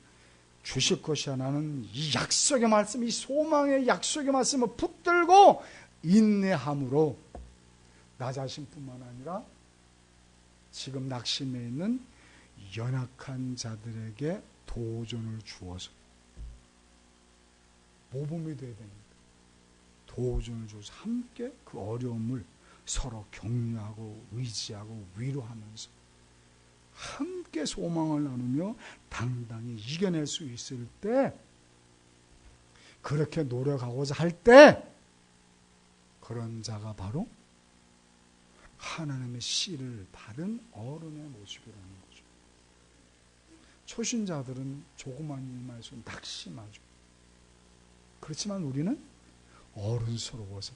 주실 것이라는 이 약속의 말씀, 이 소망의 약속의 말씀을 붙들고 인내함으로 나 자신뿐만 아니라 지금 낙심해 있는 연약한 자들에게 도전을 주어서 모범이 되어야 됩니다. 도전을 줘서 함께 그 어려움을 서로 격려하고 의지하고 위로하면서 함께 소망을 나누며 당당히 이겨낼 수 있을 때 그렇게 노력하고자 할 때 그런 자가 바로 하나님의 씨를 받은 어른의 모습이라는 거죠. 초신자들은 조그만 일만해서 낙심하죠. 그렇지만 우리는 어른스러워서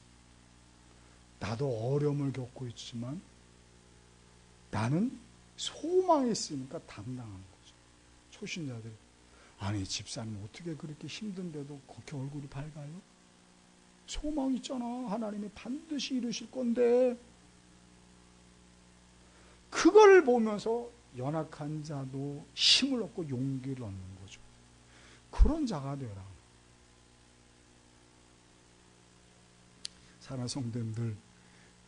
나도 어려움을 겪고 있지만 나는 소망이 있으니까 당당한 거죠. 초신자들이 아니 집사님 어떻게 그렇게 힘든데도 그렇게 얼굴이 밝아요? 소망 있잖아. 하나님이 반드시 이루실 건데. 그걸 보면서 연약한 자도 힘을 얻고 용기를 얻는 거죠. 그런 자가 되라. 사랑하는 성도님들,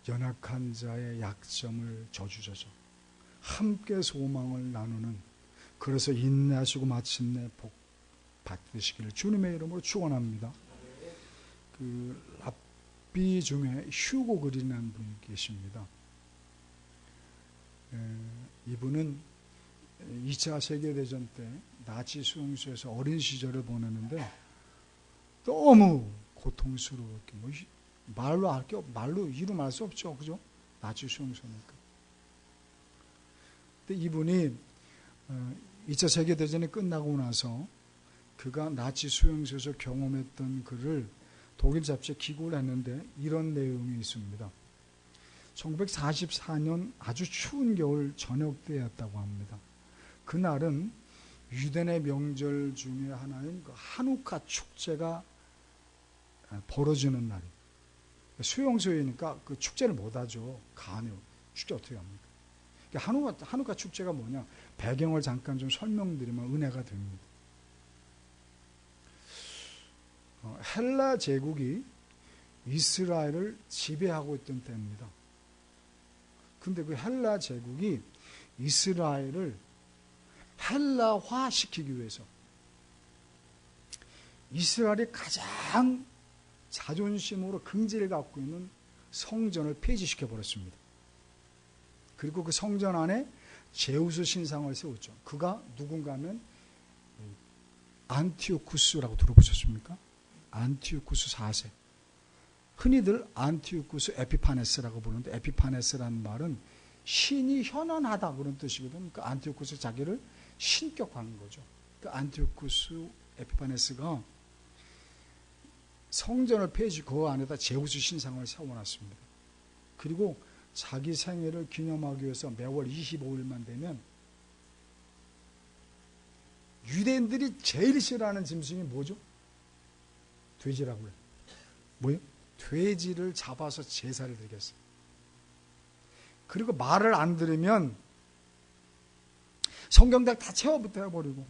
연약한 자의 약점을 져주셔서 함께 소망을 나누는, 그래서 인내하시고 마침내 복 받으시기를 주님의 이름으로 축원합니다. 그 랍비 중에 휴고 그리라는 분이 계십니다. 이분은 2차 세계대전 때 나치 수용소에서 어린 시절을 보냈는데 너무 고통스러웠게 말로 이루 말 수 없죠, 그죠? 나치 수용소니까. 근데 이분이 2차 세계대전이 끝나고 나서 그가 나치 수용소에서 경험했던 글을 독일 잡지에 기고를 했는데 이런 내용이 있습니다. 1944년 아주 추운 겨울 저녁 때였다고 합니다. 그날은 유대인의 명절 중에 하나인 그 하누카 축제가 벌어지는 날이에요. 수용소이니까 그 축제를 못하죠. 가네요. 축제 어떻게 합니까? 하누카 축제가 뭐냐? 배경을 잠깐 좀 설명드리면 은혜가 됩니다. 헬라 제국이 이스라엘을 지배하고 있던 때입니다. 근데 그 헬라 제국이 이스라엘을 헬라화 시키기 위해서 이스라엘이 가장 자존심으로 긍지를 갖고 있는 성전을 폐지시켜 버렸습니다. 그리고 그 성전 안에 제우스 신상을 세웠죠. 그가 누군가 하면 안티오쿠스라고 들어보셨습니까? 안티오쿠스 4세. 흔히들 안티오쿠스 에피파네스라고 부르는데 에피파네스라는 말은 신이 현원하다 그런 뜻이거든. 그 안티오쿠스 자기를 신격화한 거죠. 그 안티오쿠스 에피파네스가 성전을 폐지하고 그 안에다 제우스 신상을 세워놨습니다. 그리고 자기 생일을 기념하기 위해서 매월 25일만 되면 유대인들이 제일 싫어하는 짐승이 뭐죠? 돼지라고요. 뭐요? 돼지를 잡아서 제사를 드리겠어요. 그리고 말을 안 들으면 성경당 다 채워부터 해버리고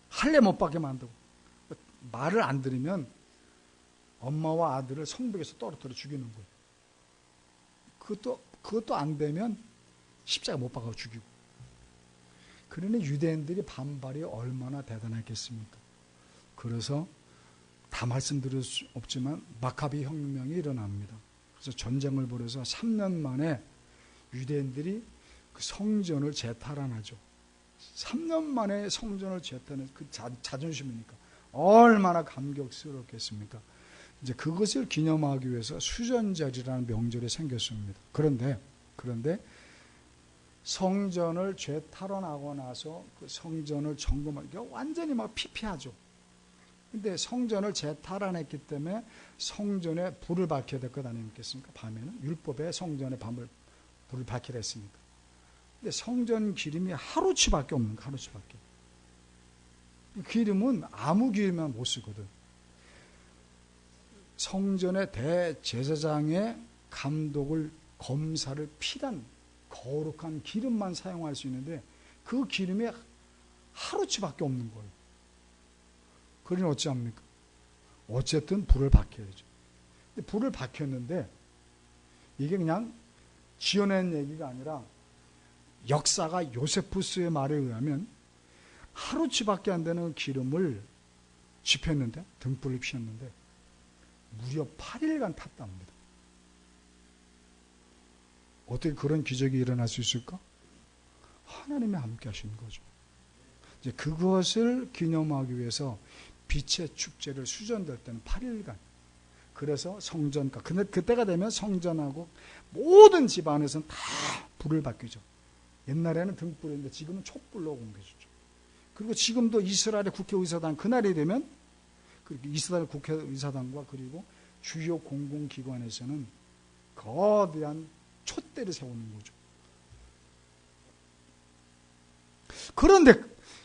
할례 못 받게 만들고, 말을 안 들으면 엄마와 아들을 성벽에서 떨어뜨려 죽이는 거예요. 그것도 안 되면 십자가 못 박아 죽이고. 그러니 유대인들이 반발이 얼마나 대단했겠습니까? 그래서 다 말씀드릴 수 없지만 마카비 혁명이 일어납니다. 그래서 전쟁을 벌여서 3년 만에 유대인들이 그 성전을 재탈환하죠. 3년 만에 성전을 재탈환한 그 자존심이니까 얼마나 감격스럽겠습니까? 이제 그것을 기념하기 위해서 수전절이라는 명절이 생겼습니다. 그런데 성전을 재탈환하고 나서 그 성전을 점검하기가 완전히 막 피폐하죠. 근데 성전을 재탈환했기 때문에 성전에 불을 밝혀야 될 것 아니겠습니까? 밤에는 율법에 성전에 불을 밝히라 했으니까. 근데 성전 기름이 하루치밖에 없는 거, 하루치밖에. 기름은 아무 기름만 못 쓰거든. 성전의 대제사장의 감독을 검사를 필한 거룩한 기름만 사용할 수 있는데 그 기름이 하루치밖에 없는 거예요. 그러니 어찌합니까? 어쨌든 불을 밝혀야죠. 근데 불을 밝혔는데 이게 그냥 지어낸 얘기가 아니라 역사가 요세푸스의 말에 의하면 하루치밖에 안 되는 기름을 집혔는데, 등불을 피웠는데 무려 8일간 탔답니다. 어떻게 그런 기적이 일어날 수 있을까? 하나님이 함께 하신 거죠. 이제 그것을 기념하기 위해서 빛의 축제를 수전될 때는 8일간. 그래서 성전가. 근데 그때가 되면 성전하고 모든 집 안에서는 다 불을 밝히죠. 옛날에는 등불인데 지금은 촛불로 옮겨주죠. 그리고 지금도 이스라엘의 국회의사당 그날이 되면 이스라엘 국회의사당과 그리고 주요 공공기관에서는 거대한 촛대를 세우는 거죠. 그런데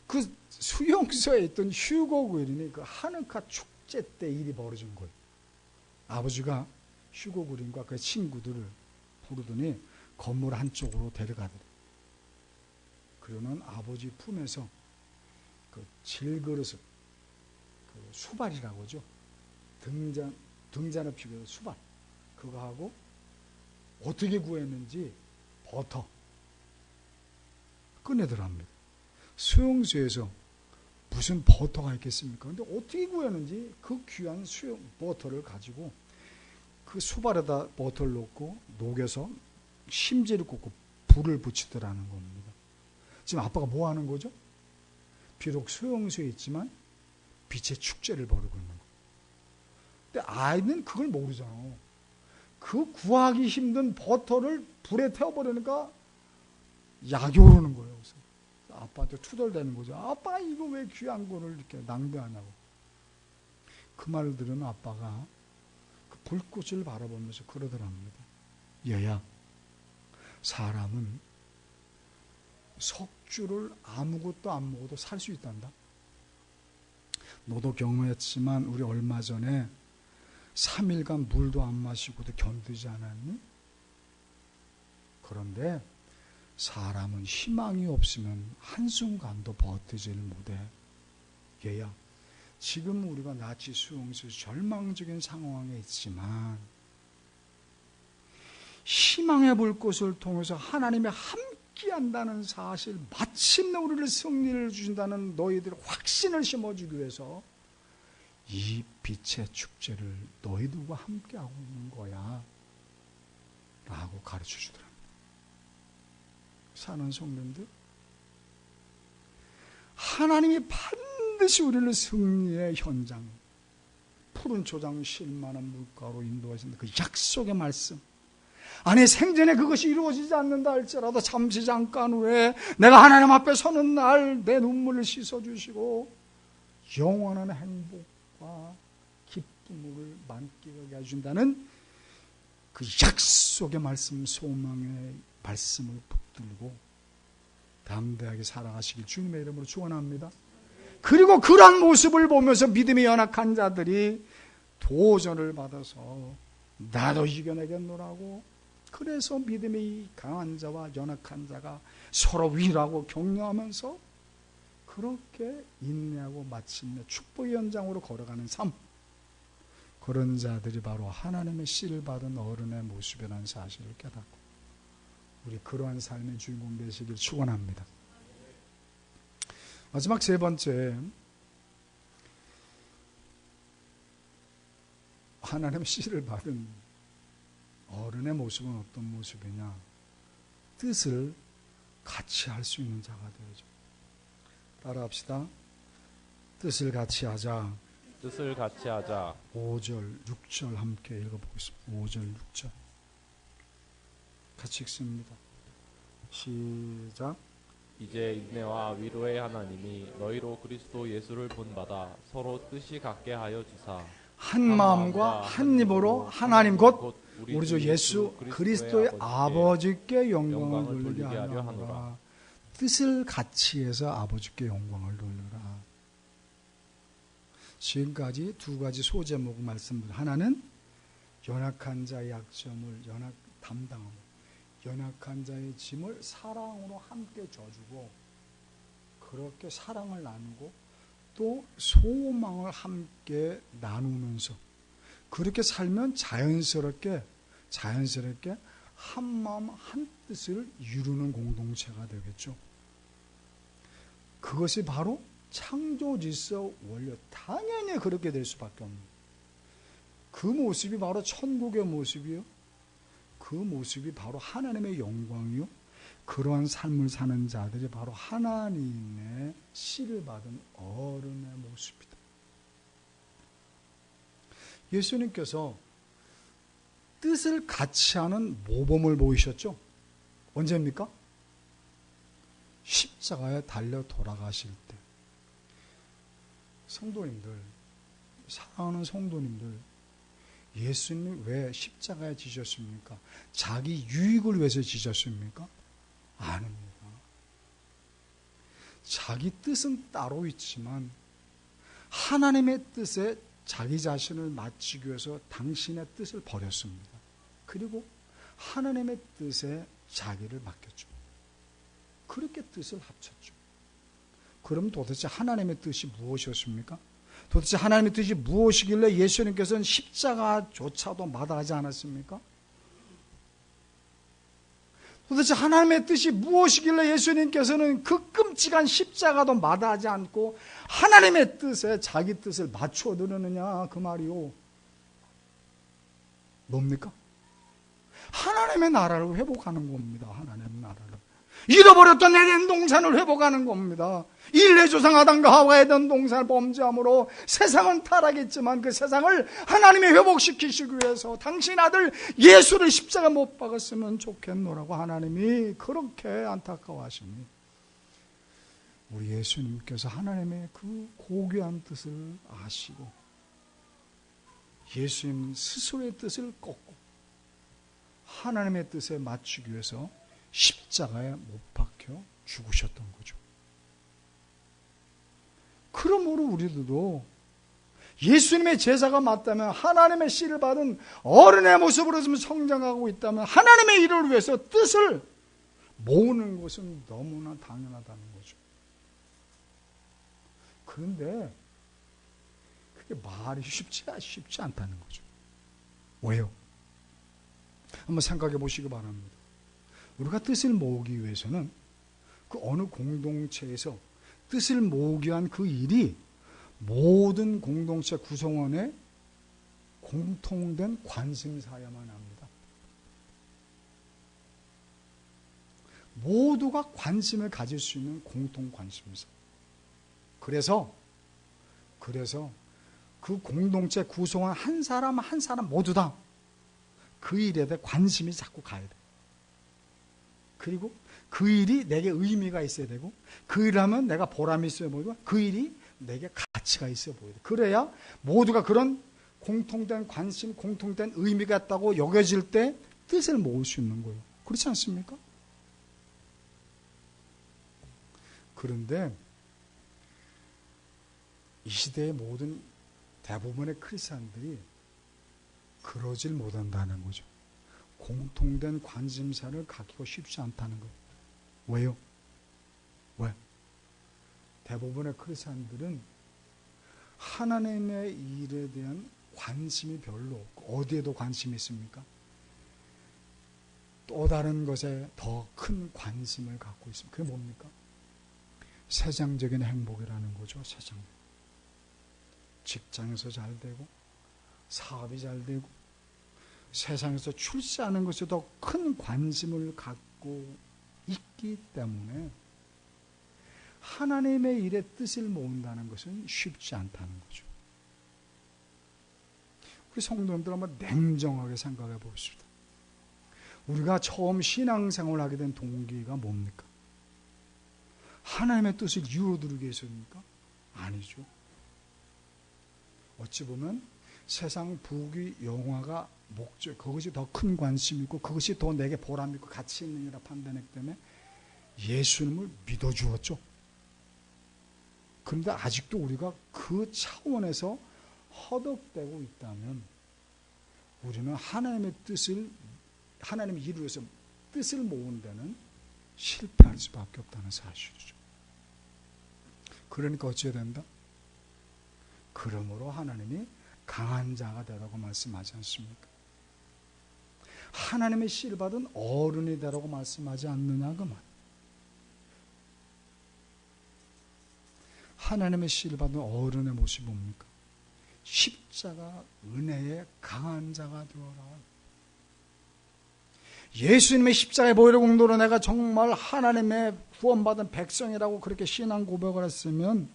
그 수용소에 있던 휴고 그린이 그 하누카 축제 때 일이 벌어진 거예요. 아버지가 휴고 그린과 그 친구들을 부르더니 건물 한쪽으로 데려가더래. 그러는 아버지 품에서 그 질그릇을, 그 수발이라고 하죠. 등잔을 피고 수발. 그거 하고 어떻게 구했는지 버터 꺼내더랍니다. 수용소에서 무슨 버터가 있겠습니까? 근데 어떻게 구했는지 그 귀한 버터를 가지고 그 수발에다 버터를 넣고 녹여서 심지를 꽂고 불을 붙이더라는 겁니다. 지금 아빠가 뭐 하는 거죠? 비록 수용소에 있지만 빛의 축제를 벌이고 있는 거예요. 근데 아이는 그걸 모르잖아. 그 구하기 힘든 버터를 불에 태워버리니까 약이 오르는 거예요. 그래서 아빠한테 투덜대는 거죠. 아빠 이거 왜 귀한 거를 이렇게 낭비하냐고. 그 말을 들은 아빠가 그 불꽃을 바라보면서 그러더랍니다. 얘야, 사람은 석주를 아무것도 안 먹어도 살 수 있단다. 너도 경험했지만 우리 얼마 전에 3일간 물도 안 마시고도 견디지 않았니? 그런데 사람은 희망이 없으면 한순간도 버티질 못해. 얘야, 지금 우리가 나치 수용소에서 절망적인 상황에 있지만 희망의 불꽃을 통해서 하나님이 함께한다는 사실, 마침내 우리를 승리를 주신다는 너희들 확신을 심어주기 위해서 이 빛의 축제를 너희들과 함께하고 있는 거야 라고 가르쳐 주더랍니다. 사는 성도님들, 하나님이 반드시 우리를 승리의 현장, 푸른 초장 쉴 만한 물가로 인도하신다. 그 약속의 말씀, 아니 생전에 그것이 이루어지지 않는다 할지라도 잠시 잠깐 후에 내가 하나님 앞에 서는 날 내 눈물을 씻어주시고 영원한 행복과 기쁨을 만끽하게 해준다는 그 약속의 말씀, 소망의 말씀을 붙들고 담대하게 살아가시길 주님의 이름으로 축원합니다. 그리고 그러한 모습을 보면서 믿음이 연약한 자들이 도전을 받아서 나도 이겨내겠노라고, 그래서 믿음이 강한 자와 연약한 자가 서로 위로하고 격려하면서 그렇게 인내하고 마침내 축복의 현장으로 걸어가는 삶, 그런 자들이 바로 하나님의 씨를 받은 어른의 모습이라는 사실을 깨닫고 우리 그러한 삶의 주인공 되시길 축원합니다. 마지막 세 번째, 하나님의 씨를 받은 어른의 모습은 어떤 모습이냐? 뜻을 같이 할 수 있는 자가 되어야죠. 따라합시다. 뜻을 같이 하자. 뜻을 같이 하자. 5절, 6절 함께 읽어보겠습니다. 5절, 6절 같이 읽습니다. 시작. 이제 인내와 위로의 하나님이 너희로 그리스도 예수를 본받아 서로 뜻이 같게 하여 주사 한 마음과 한 입으로 하나님 곧 우리 주 예수 그리스도의 아버지께 영광을 돌리게 하려 하노라. 뜻을 같이 해서 아버지께 영광을 돌려라. 지금까지 두 가지 소제목 말씀들, 하나는 연약한 자의 약점을 담당하고 연약한 자의 짐을 사랑으로 함께 져주고 그렇게 사랑을 나누고 또 소망을 함께 나누면서 그렇게 살면 자연스럽게 한 마음 한 뜻을 이루는 공동체가 되겠죠. 그것이 바로 창조 질서 원리, 당연히 그렇게 될 수밖에 없는 그 모습이 바로 천국의 모습이요, 그 모습이 바로 하나님의 영광이요, 그러한 삶을 사는 자들이 바로 하나님의 씨를 받은 어른의 모습이다. 예수님께서 뜻을 같이 하는 모범을 보이셨죠? 언제입니까? 십자가에 달려 돌아가실 때. 성도님들, 사랑하는 성도님들, 예수님이 왜 십자가에 지셨습니까? 자기 유익을 위해서 지셨습니까? 아닙니다. 자기 뜻은 따로 있지만 하나님의 뜻에 자기 자신을 맞추기 위해서 당신의 뜻을 버렸습니다. 그리고 하나님의 뜻에 자기를 맡겼죠. 그렇게 뜻을 합쳤죠. 그럼 도대체 하나님의 뜻이 무엇이었습니까? 도대체 하나님의 뜻이 무엇이길래 예수님께서는 십자가조차도 마다하지 않았습니까? 도대체 하나님의 뜻이 무엇이길래 예수님께서는 그 끔찍한 십자가도 마다하지 않고 하나님의 뜻에 자기 뜻을 맞추어 드느느냐, 그 말이요. 뭡니까? 하나님의 나라를 회복하는 겁니다. 하나님의 나라를. 잃어버렸던 에덴 동산을 회복하는 겁니다. 일레 조상 아담과 하와의 에덴 동산을 범죄함으로 세상은 타락했지만 그 세상을 하나님이 회복시키시기 위해서 당신 아들 예수를 십자가 못 박았으면 좋겠노라고 하나님이 그렇게 안타까워하시니 우리 예수님께서 하나님의 그 고귀한 뜻을 아시고 예수님 스스로의 뜻을 꺾고 하나님의 뜻에 맞추기 위해서 십자가에 못 박혀 죽으셨던 거죠. 그러므로 우리들도 예수님의 제자가 맞다면, 하나님의 씨를 받은 어른의 모습으로 좀 성장하고 있다면 하나님의 일을 위해서 뜻을 모으는 것은 너무나 당연하다는 거죠. 그런데 그게 말이 쉽지 않다는 거죠. 왜요? 한번 생각해 보시기 바랍니다. 우리가 뜻을 모으기 위해서는 그 어느 공동체에서 뜻을 모으기 위한 그 일이 모든 공동체 구성원의 공통된 관심사야만 합니다. 모두가 관심을 가질 수 있는 공통 관심사. 그래서 그 공동체 구성원 한 사람 한 사람 모두 다 그 일에 대해 관심이 자꾸 가야 돼. 그리고 그 일이 내게 의미가 있어야 되고, 그 일을 하면 내가 보람이 있어야 보이고, 그 일이 내게 가치가 있어야 보여야 돼. 그래야 모두가 그런 공통된 관심, 공통된 의미가 있다고 여겨질 때 뜻을 모을 수 있는 거예요. 그렇지 않습니까? 그런데 이 시대의 모든 대부분의 크리스찬들이 그러질 못한다는 거죠. 공통된 관심사를 갖기가 쉽지 않다는 거예요. 왜요? 왜? 대부분의 크리스찬들은 하나님의 일에 대한 관심이 별로 없고, 어디에도 관심이 있습니까? 또 다른 것에 더 큰 관심을 갖고 있습니다. 그게 뭡니까? 세상적인 행복이라는 거죠. 세상. 직장에서 잘 되고, 사업이 잘 되고, 세상에서 출세하는 것에 더 큰 관심을 갖고 있기 때문에 하나님의 일에 뜻을 모은다는 것은 쉽지 않다는 거죠. 우리 성도님들 한번 냉정하게 생각해 봅시다. 우리가 처음 신앙생활을 하게 된 동기가 뭡니까? 하나님의 뜻을 이루어드리기 위해서입니까? 아니죠. 어찌 보면 세상 부귀 영화가 목적, 그것이 더 큰 관심이고 그것이 더 내게 보람있고 가치 있는 일이라 판단했기 때문에 예수님을 믿어주었죠. 그런데 아직도 우리가 그 차원에서 허덕대고 있다면 우리는 하나님의 뜻을, 하나님의 일을 위해서 뜻을 모은 데는 실패할 수밖에 없다는 사실이죠. 그러니까 어찌해야 된다? 그러므로 하나님이 강한 자가 되라고 말씀하지 않습니까? 하나님의 씨를 받은 어른이 되라고 말씀하지 않느냐 그 말. 하나님의 씨를 받은 어른의 모습이 뭡니까? 십자가 은혜의 강한 자가 되어라. 예수님의 십자가의 보혈의 공로로 내가 정말 하나님의 구원받은 백성이라고 그렇게 신앙 고백을 했으면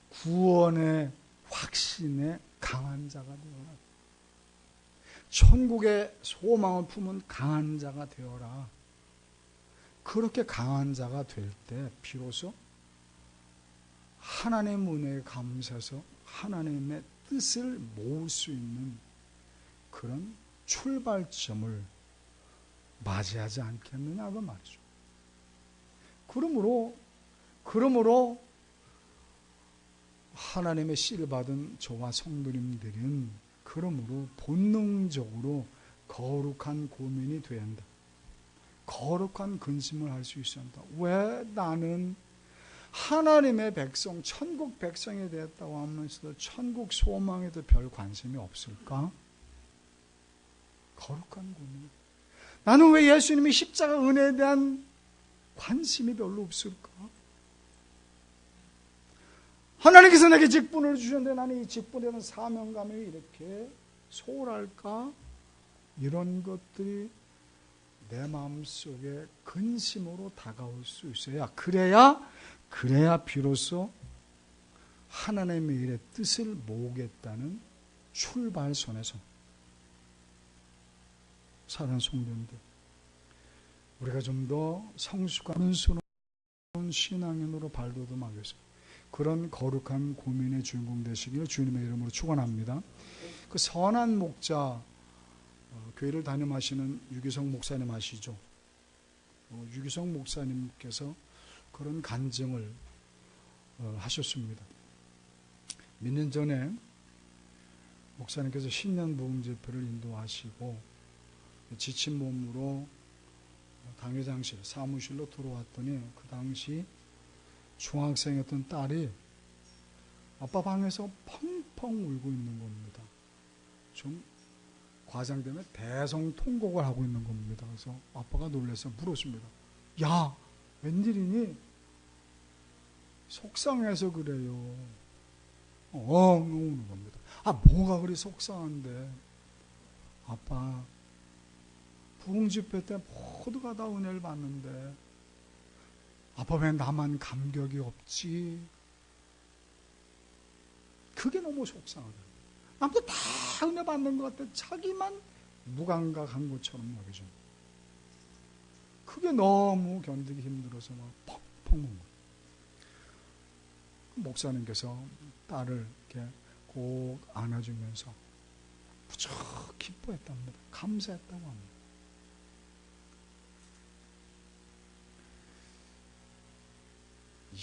구원의 확신의 강한 자가 되어라. 천국의 소망을 품은 강한 자가 되어라. 그렇게 강한 자가 될 때 비로소 하나님의 은혜에 감사해서 하나님의 뜻을 모을 수 있는 그런 출발점을 맞이하지 않겠느냐 그 말이죠. 그러므로 하나님의 씨를 받은 저와 성도님들은 그러므로 본능적으로 거룩한 고민이 돼야 한다. 거룩한 근심을 할 수 있어야 한다. 왜 나는 하나님의 백성, 천국 백성이 되었다고 하면서도 천국 소망에도 별 관심이 없을까? 거룩한 고민. 나는 왜 예수님이 십자가 은혜에 대한 관심이 별로 없을까? 하나님께서 내게 직분을 주셨는데 나는 이 직분에 대한 사명감이 이렇게 소홀할까? 이런 것들이 내 마음속에 근심으로 다가올 수 있어야 그래야 비로소 하나님의 일의 뜻을 모으겠다는 출발선에서 사랑하는 성도님들, 우리가 좀 더 성숙한 은스러운 신앙인으로 발돋움하기 위해서 그런 거룩한 고민의 주인공 되시기를 주님의 이름으로 축원합니다. 그 선한 목자, 교회를 담임하시는 유기성 목사님 아시죠? 유기성 목사님께서 그런 간증을 하셨습니다. 몇 년 전에 목사님께서 신년 부흥 집회를 인도하시고 지친 몸으로 당회장실, 사무실로 들어왔더니 그 당시 중학생이었던 딸이 아빠 방에서 펑펑 울고 있는 겁니다. 좀 과장되면 대성통곡을 하고 있는 겁니다. 그래서 아빠가 놀라서 물었습니다. 야, 웬일이니? 속상해서 그래요. 우는 겁니다. 뭐가 그리 속상한데? 아빠, 부흥집회 때 모두가 다 은혜를 받는데 아빠 왜 나만 감격이 없지? 그게 너무 속상하다. 남들 다 은혜 받는 것 같아. 자기만 무감각한 것처럼 여겨집니다. 그게 너무 견디기 힘들어서 막 펑펑 운 거예요. 목사님께서 딸을 이렇게 꼭 안아주면서 무척 기뻐했답니다. 감사했다고 합니다.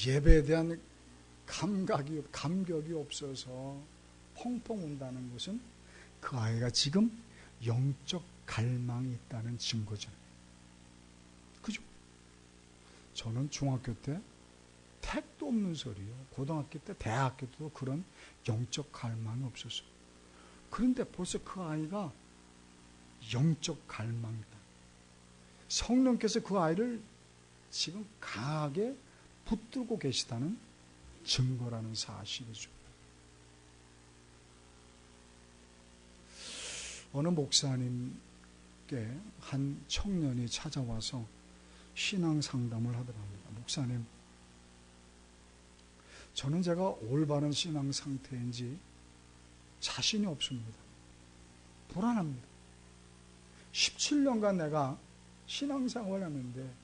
예배에 대한 감격이 없어서 펑펑 운다는 것은 그 아이가 지금 영적 갈망이 있다는 증거잖아요. 그죠? 저는 중학교 때 택도 없는 소리요. 고등학교 때, 대학교 때도 그런 영적 갈망이 없었어요. 그런데 벌써 그 아이가 영적 갈망이다. 성령께서 그 아이를 지금 강하게 붙들고 계시다는 증거라는 사실이죠. 어느 목사님께 한 청년이 찾아와서 신앙 상담을 하더랍니다. 목사님, 저는 제가 올바른 신앙 상태인지 자신이 없습니다. 불안합니다. 17년간 내가 신앙생활을 하는데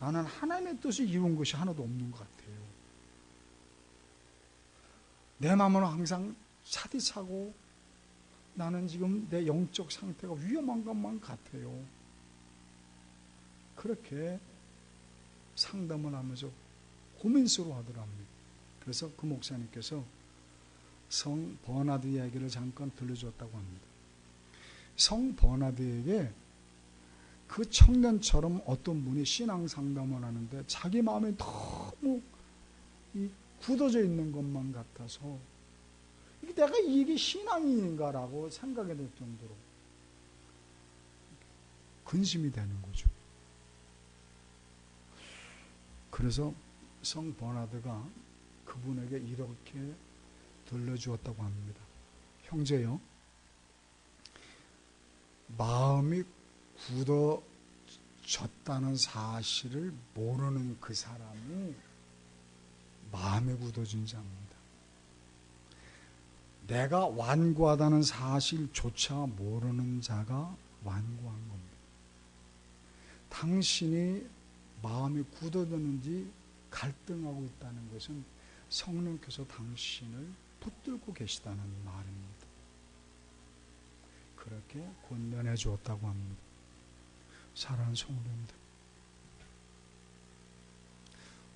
나는 하나님의 뜻을 이룬 것이 하나도 없는 것 같아요. 내 마음은 항상 차디차고 나는 지금 내 영적 상태가 위험한 것만 같아요. 그렇게 상담을 하면서 고민스러워 하더랍니다. 그래서 그 목사님께서 성 버나드 이야기를 잠깐 들려줬다고 합니다. 성 버나드에게 그 청년처럼 어떤 분이 신앙 상담을 하는데 자기 마음이 너무 굳어져 있는 것만 같아서 내가 이게 신앙인가라고 생각이 될 정도로 근심이 되는 거죠. 그래서 성 버나드가 그분에게 이렇게 들려주었다고 합니다. 형제요, 마음이 굳어졌다는 사실을 모르는 그 사람이 마음이 굳어진 자입니다. 내가 완고하다는 사실조차 모르는 자가 완고한 겁니다. 당신이 마음이 굳어졌는지 갈등하고 있다는 것은 성령께서 당신을 붙들고 계시다는 말입니다. 그렇게 권면해 주었다고 합니다. 사랑하는 성도님들,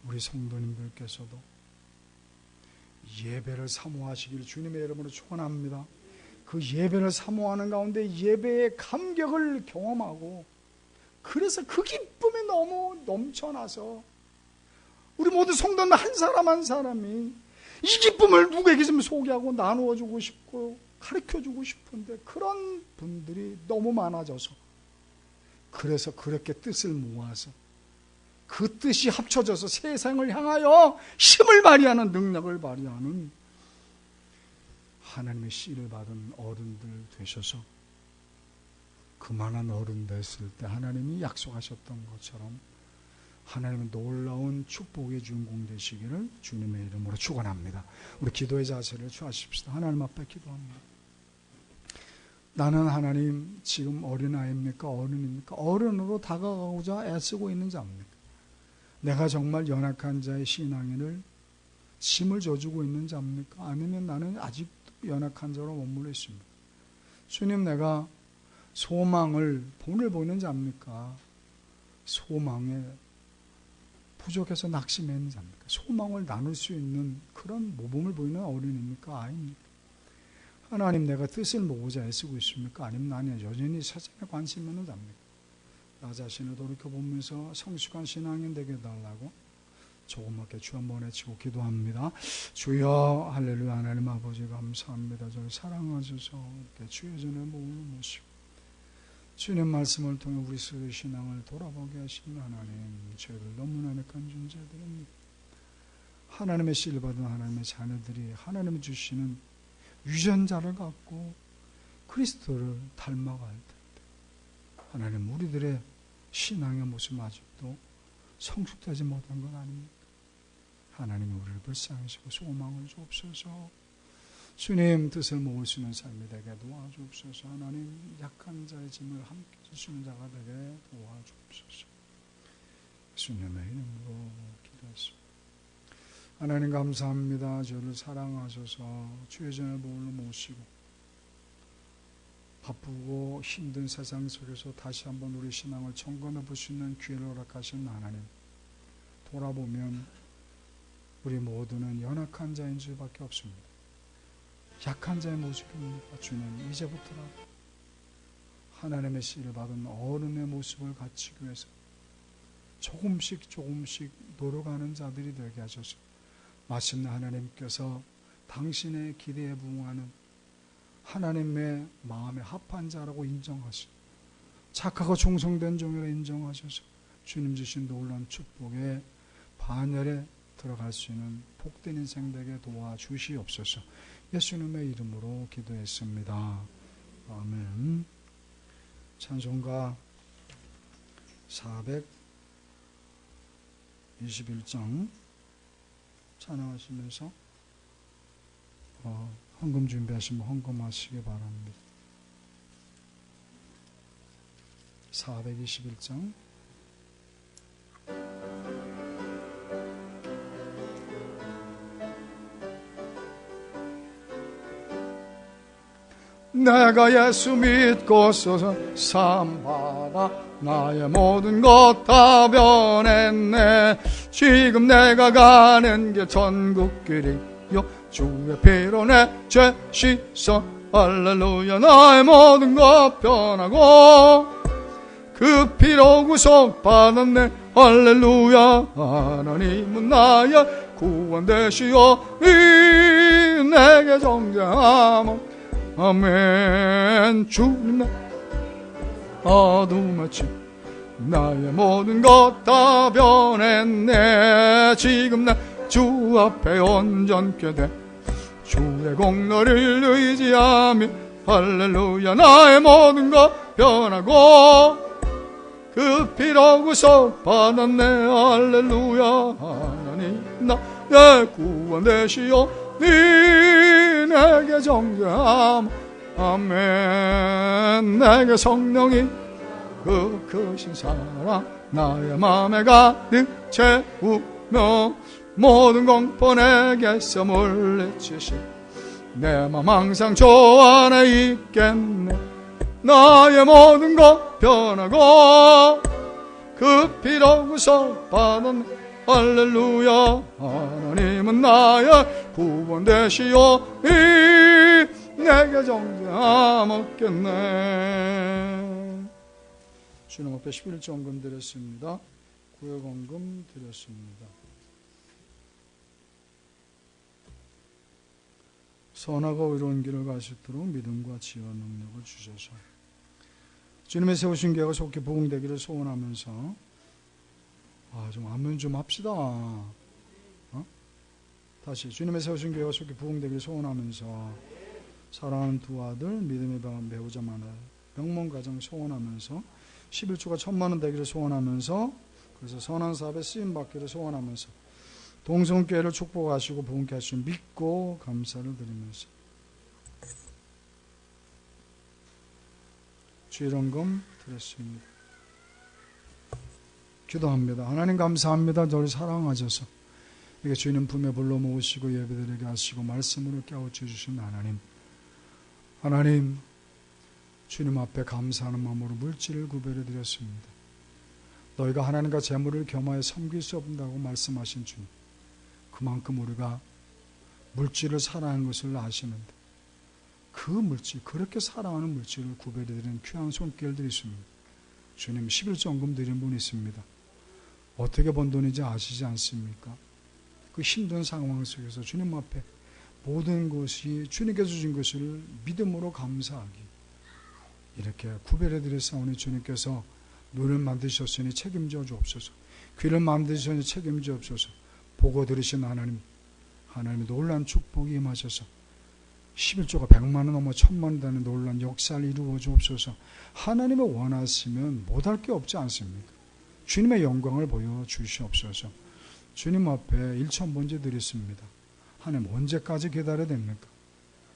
우리 성도님들께서도 예배를 사모하시기를 주님의 이름으로 축원합니다. 그 예배를 사모하는 가운데 예배의 감격을 경험하고 그래서 그 기쁨이 너무 넘쳐나서 우리 모든 성도는 한 사람 한 사람이 이 기쁨을 누구에게 좀 소개하고 나누어주고 싶고 가르쳐주고 싶은데 그런 분들이 너무 많아져서 그래서 그렇게 뜻을 모아서 그 뜻이 합쳐져서 세상을 향하여 힘을 발휘하는 능력을 발휘하는 하나님의 씨를 받은 어른들 되셔서 그만한 어른 됐을 때 하나님이 약속하셨던 것처럼 하나님은 놀라운 축복의 주인공 되시기를 주님의 이름으로 축원합니다. 우리 기도의 자세를 취하십시다. 하나님 앞에 기도합니다. 나는 하나님 지금 어린아이입니까? 어른입니까? 어른으로 다가가고자 애쓰고 있는 자입니까? 내가 정말 연약한 자의 신앙인을 짐을 져주고 있는 자입니까? 아니면 나는 아직도 연약한 자로 머물러 있습니다. 주님, 내가 소망을 본을 보이는 자입니까? 소망에 부족해서 낙심해 있는 자입니까? 소망을 나눌 수 있는 그런 모범을 보이는 어른입니까? 아닙니까? 하나님, 내가 뜻을 모으자 애쓰고 있습니까? 아니면 나는 여전히 세상에 관심 있는 자입니까? 나 자신을 돌이켜보면서 성숙한 신앙인 되게 해달라고 조그맣게 주 한번 외치고 기도합니다. 주여, 할렐루야. 하나님 아버지 감사합니다. 저를 사랑하셔서 이렇게 주의 전에 몸을 모시고 주님 말씀을 통해 우리 스스로의 신앙을 돌아보게 하시는 하나님, 저희들 너무나 약한 존재들입니다. 하나님의 씨를 받은 하나님의 자녀들이 하나님이 주시는 유전자를 갖고 그리스도를 닮아갈 텐데 하나님, 우리들의 신앙의 모습 아직도 성숙되지 못한 건 아닙니까? 하나님이 우리를 불쌍하시고 소망을 주옵소서. 주님 뜻을 모을 수 있는 삶이 되게 도와주옵소서. 하나님 약한 자의 짐을 함께 지시는 자가 되게 도와주옵소서. 예수님의 이름으로 기도했습니다. 하나님 감사합니다. 저를 사랑하셔서 주의 전을 보홀로 모시고 바쁘고 힘든 세상 속에서 다시 한번 우리 신앙을 점검해 볼 수 있는 기회를 허락하신 하나님, 돌아보면 우리 모두는 연약한 자인 줄밖에 없습니다. 약한 자의 모습입니다. 주님, 이제부터라도 하나님의 씨를 받은 어른의 모습을 갖추기 위해서 조금씩 노력하는 자들이 되게 하셔서 마침내 하나님께서 당신의 기대에 부응하는 하나님의 마음에 합한 자라고 인정하시고 착하고 충성된 종이라 인정하셔서 주님 주신 놀라운 축복의 반열에 들어갈 수 있는 복된 인생 되게 도와주시옵소서. 예수님의 이름으로 기도했습니다. 아멘. 찬송가 421장 찬양하시면서 헌금 준비하시면 헌금하시기 바랍니다. 421장 내가 예수 믿고서 삼바라 나의 모든 것 다 변했네. 지금 내가 가는 길 천국길이요 주의 피로 내 죄 씻어 할렐루야. 나의 모든 것 변하고 그 피로 구속 받았네. 할렐루야. 하나님은 나의 구원 되시오니 내게 정죄함. 아멘. 주님 나 어둠같이 나의 모든 것 다 변했네. 지금 나 주 앞에 온전케 돼 주의 공로를 의지하며 할렐루야. 나의 모든 것 변하고 그 피로 구속 받았네. 할렐루야. 하나님 나의 구원 되시오니 내게 정죄함. 아멘. 내게 성령이 그 크신 사랑 나의 맘에 가득 채우며 모든 공포 내게서 물리치시 내 맘 항상 주 안에 있겠네. 나의 모든 것 변하고 그 피로 구속 받았네. 할렐루야. 하나님은 나의 구원 되시오니 내게 정죄함 없겠네. 주님 앞에 11조원금 드렸습니다. 구역원금 드렸습니다. 선하고 의로운 길을 가시도록 믿음과 지혜와 능력을 주셔서 주님의 세우신 계획가 속히 부응되기를 소원하면서 좀 아멘 좀 합시다. 다시 주님의 세우신 계획가 속히 부응되기를 소원하면서 사랑하는 두 아들 믿음의 배우자 만날 명문가정 소원하면서 11조가 1000만원 되기를 소원하면서 그래서 선한 사업에 쓰임받기를 소원하면서 동성교회를 축복하시고 부흥케 하시는 믿고 감사를 드리면서 주일원금 드렸습니다. 기도합니다. 하나님 감사합니다. 저를 사랑하셔서 이게 주님 품에 불러 모으시고 예배드리게 하시고 말씀으로 깨우쳐 주신 하나님, 주님 앞에 감사하는 마음으로 물질을 구별해 드렸습니다. 너희가 하나님과 재물을 겸하여 섬길 수 없다고 말씀하신 주님, 그만큼 우리가 물질을 사랑하는 것을 아시는데 그 물질, 그렇게 사랑하는 물질을 구별해 드리는 귀한 손길들이 있습니다. 주님 11조원금 드린 분이 있습니다. 어떻게 번 돈인지 아시지 않습니까? 그 힘든 상황 속에서 주님 앞에 모든 것이 주님께서 주신 것을 믿음으로 감사하기, 이렇게 구별해 드렸사오니 주님께서 눈을 만드셨으니 책임져 주옵소서. 귀를 만드셨으니 책임져 주옵소서. 보고 들으신 하나님의 놀라운 축복이 임하셔서 11조가 100만원 넘어 1000만원 되는 놀라운 역사를 이루어 주옵소서. 하나님이 원하시면 못할 게 없지 않습니까? 주님의 영광을 보여주시옵소서. 주님 앞에 1,000번째 드렸습니다. 하나님 언제까지 기다려야 됩니까?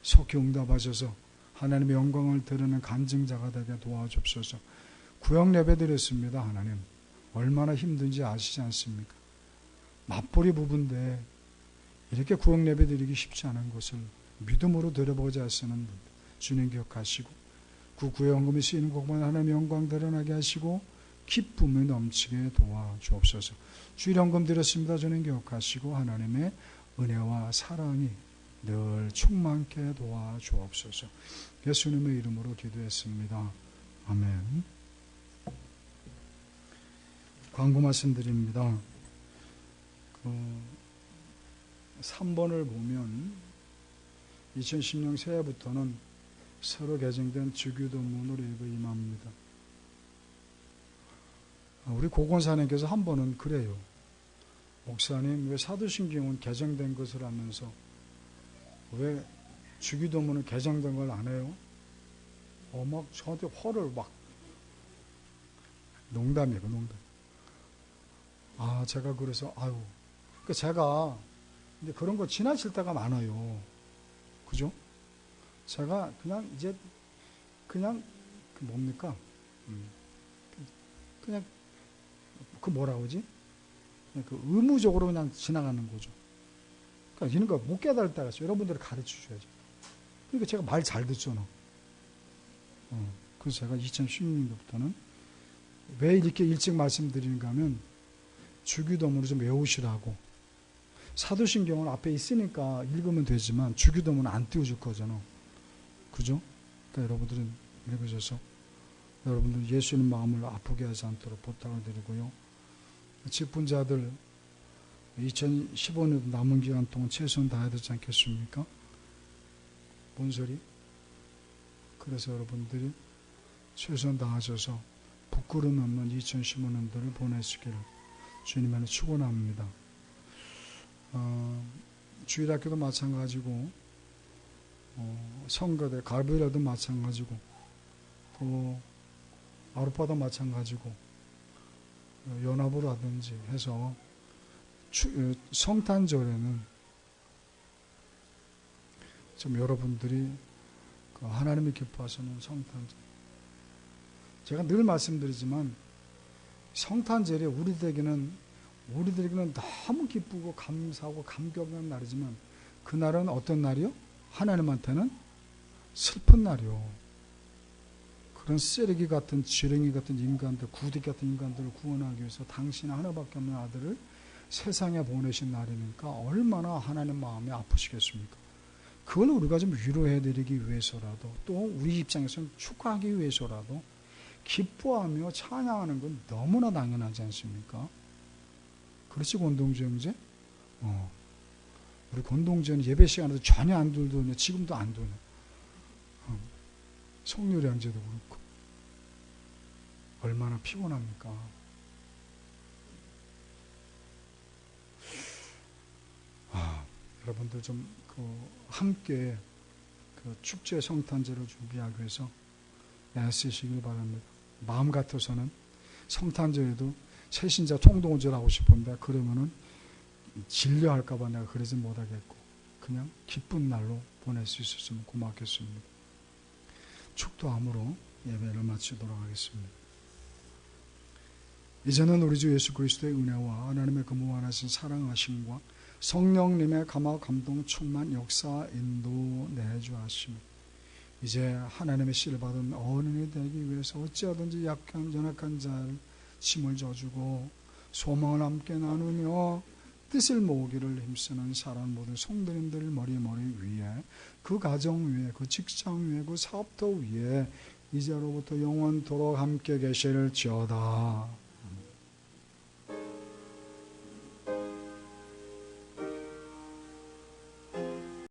속히 응답하셔서 하나님의 영광을 드러내는 간증자가 되게 도와주옵소서. 구역 예배 드렸습니다. 하나님 얼마나 힘든지 아시지 않습니까? 맞벌이 부부인데 이렇게 구역 예배 드리기 쉽지 않은 것을 믿음으로 드려보자 하시는 주님 기억하시고 그 구역금이 쓰이는 곳만 하나님의 영광 드러나게 하시고 기쁨이 넘치게 도와주옵소서. 주일연금 드렸습니다. 주님 기억하시고 하나님의 은혜와 사랑이 늘 충만케 도와주옵소서. 예수님의 이름으로 기도했습니다. 아멘. 광고 말씀드립니다. 3번을 보면 2010년 새해부터는 새로 개정된 주기도문으로 임합니다. 우리 고건사님께서 한 번은 그래요. 목사님 왜 사도신경은 개정된 것을 하면서 왜 주기도문은 개정된 걸 안 해요? 막 저한테 화를 막 농담이에요. 농담. 제가 그래서 그러니까 제가 근데 그런 거 지나칠 때가 많아요. 그죠? 제가 그냥 이제 그냥 뭡니까? 그냥 뭐라 그러지? 그냥 의무적으로 그냥 지나가는 거죠. 그러니까 이런 거 못 깨달을 때가 있어요. 여러분들이 가르쳐 줘야죠. 그러니까 제가 말 잘 듣잖아. 그래서 제가 2016년도부터는 왜 이렇게 일찍 말씀드리는가 하면 주기도문을 좀 외우시라고. 사도신경은 앞에 있으니까 읽으면 되지만 주기도문은 안 띄워줄 거잖아. 그죠? 그러니까 여러분들은 읽으셔서 여러분들 예수님 마음을 아프게 하지 않도록 부탁을 드리고요. 직분자들 2015년 남은 기간 동안 최선 다해야 되지 않겠습니까? 뭔 소리? 그래서 여러분들이 최선 다하셔서 부끄러움 없는 2015년도를 보내시기를 주님 안에 축원합니다. 주일학교도 마찬가지고 성가대 갈보이라도 마찬가지고 또 아루파도 마찬가지고 연합으로 하든지 해서 성탄절에는 좀 여러분들이 하나님이 기뻐하시는 성탄절, 제가 늘 말씀드리지만 성탄절이 우리들에게는 너무 기쁘고 감사하고 감격한 날이지만 그날은 어떤 날이요? 하나님한테는 슬픈 날이요. 그런 쓰레기 같은 지렁이 같은 인간들, 구디 같은 인간들을 구원하기 위해서 당신 하나밖에 없는 아들을 세상에 보내신 날이니까 얼마나 하나님 마음이 아프시겠습니까? 그걸 우리가 좀 위로해드리기 위해서라도 또 우리 입장에서는 축하하기 위해서라도 기뻐하며 찬양하는 건 너무나 당연하지 않습니까? 그렇지, 권동주 형제? 우리 권동주는 예배 시간에도 전혀 안 돌더니 지금도 안 도네. 성률이 형제도 그렇고 얼마나 피곤합니까? 여러분들 좀 함께 축제 성탄절을 준비하기 위해서 애쓰시길 바랍니다. 마음 같아서는 성탄절에도 새신자 총동원절 하고 싶은데 그러면은 진료할까봐 내가 그러지 못하겠고 그냥 기쁜 날로 보낼 수 있었으면 고맙겠습니다. 축도함으로 예배를 마치도록 하겠습니다. 이제는 우리 주 예수 그리스도의 은혜와 하나님의 그 무한하신 사랑하심과 성령님의 감화 감동 충만 역사 인도 내주하심, 이제 하나님의 씨를 받은 어른이 되기 위해서 어찌하든지 약한 연약한 자를 힘을 줘주고 소망을 함께 나누며 뜻을 모으기를 힘쓰는 사랑 모든 성도님들 머리 위에, 그 가정 위에, 그 직장 위에, 그 사업터 위에 이제로부터 영원토록 함께 계실지어다.